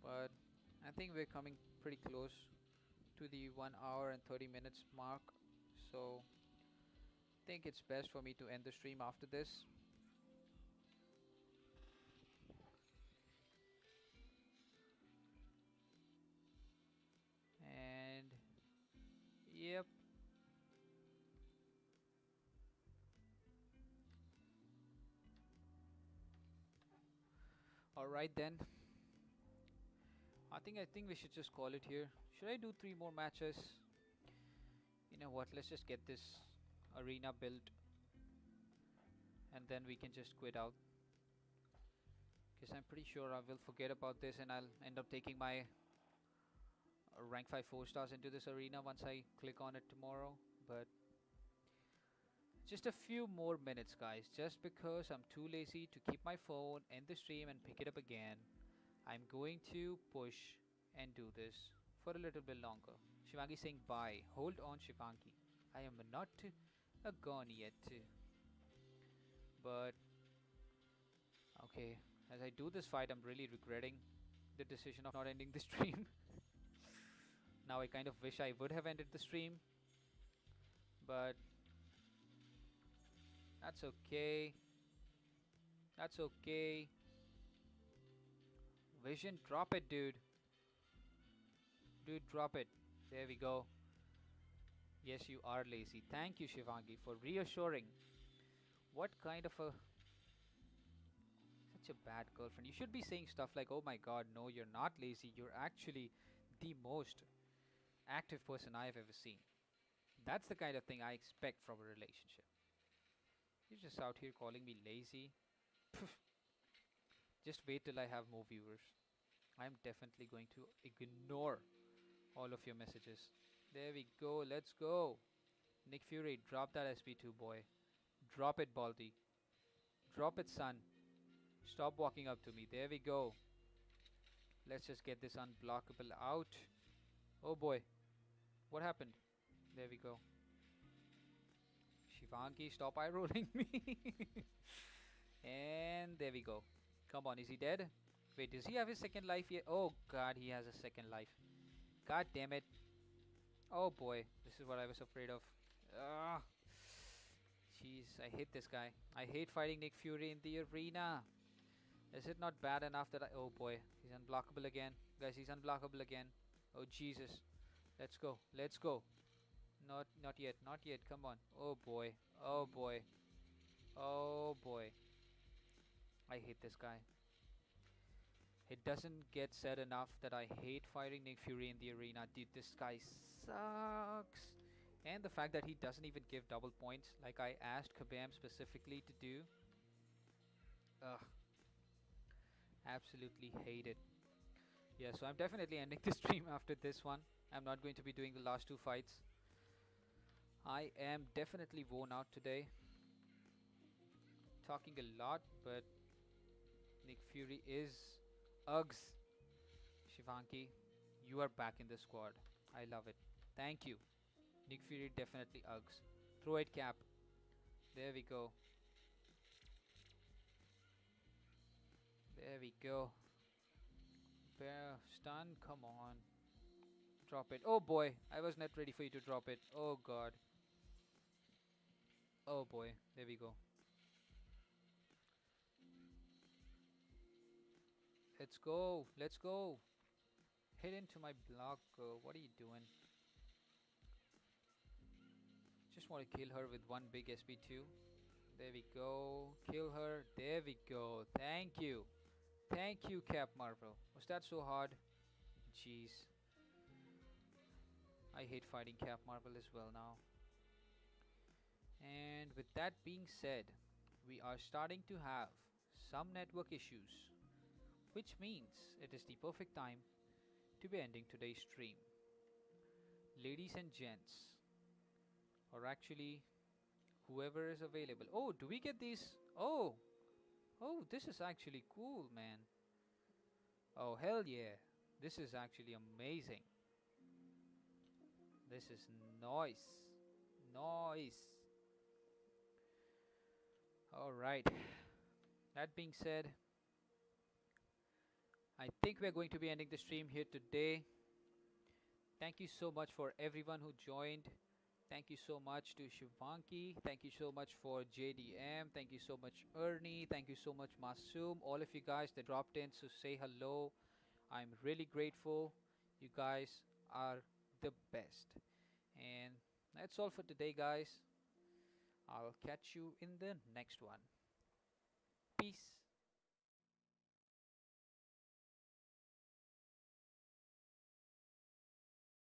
But I think we're coming pretty close to the 1 hour and 30 minutes mark. So think it's best for me to end the stream after this. And yep. All right then. I think we should just call it here. Should I do three more matches? You know what? Let's just get this arena built, and then we can just quit out. Because I'm pretty sure I will forget about this, and I'll end up taking my rank 5 4 stars into this arena once I click on it tomorrow. But just a few more minutes, guys. Just because I'm too lazy to keep my phone, end the stream, and pick it up again, I'm going to push and do this for a little bit longer. Shivangi saying bye. Hold on, Shivangi. I am not gone yet. But okay, as I do this fight, I'm really regretting the decision of not ending the stream. Now I kind of wish I would have ended the stream, but that's okay. That's okay. Vision, drop it, dude. Dude, drop it. There we go. Yes, you are lazy. Thank you, Shivangi, for reassuring. What kind of a... Such a bad girlfriend. You should be saying stuff like, oh my god, no, you're not lazy. You're actually the most active person I've ever seen. That's the kind of thing I expect from a relationship. You're just out here calling me lazy. Just wait till I have more viewers. I'm definitely going to ignore all of your messages. There we go. Let's go. Nick Fury, drop that SP2, boy. Drop it, Baldy. Drop it, son. Stop walking up to me. There we go. Let's just get this unblockable out. Oh boy. What happened? There we go. Shivangi, stop eye rolling me. And there we go. Come on, is he dead? Wait, does he have his second life yet? Oh god, he has a second life. God damn it. Oh boy, this is what I was afraid of. Ah, jeez, I hate this guy. I hate fighting Nick Fury in the arena. Is it not bad enough that I... Oh boy, he's unblockable again. Guys, he's unblockable again. Oh Jesus. Let's go, let's go. Not yet, not yet, come on. Oh boy, oh boy. Oh boy. I hate this guy. It doesn't get said enough that I hate fighting Nick Fury in the arena. Dude, this guy sucks. And the fact that he doesn't even give double points like I asked Kabam specifically to do. Ugh. Absolutely hate it. Yeah, so I'm definitely ending the stream after this one. I'm not going to be doing the last two fights. I am definitely worn out today. Talking a lot, but Nick Fury is Uggs. Shivangi, you are back in the squad. I love it. Thank you. Nick Fury definitely Uggs. Throw it, Cap. There we go. There we go. Bear stun, come on. Drop it. Oh boy, I was not ready for you to drop it. Oh god. Oh boy, there we go. Let's go, let's go. Hit into my block, what are you doing? Just want to kill her with one big SP2. There we go. Kill her. There we go. Thank you. Thank you, Cap Marvel. Was that so hard? Jeez. I hate fighting Cap Marvel as well now. And with that being said, we are starting to have some network issues, which means it is the perfect time to be ending today's stream. Ladies and gents, or actually whoever is available. Oh, do we get these? Oh, oh, this is actually cool, man. Oh, hell yeah. This is actually amazing. This is nice. Nice. Alright. That being said, I think we're going to be ending the stream here today. Thank you so much for everyone who joined. Thank you so much to Shivanki. Thank you so much for JDM. Thank you so much Ernie. Thank you so much Masoom. All of you guys that dropped in to say hello. I'm really grateful. You guys are the best. And that's all for today, guys. I'll catch you in the next one. Peace.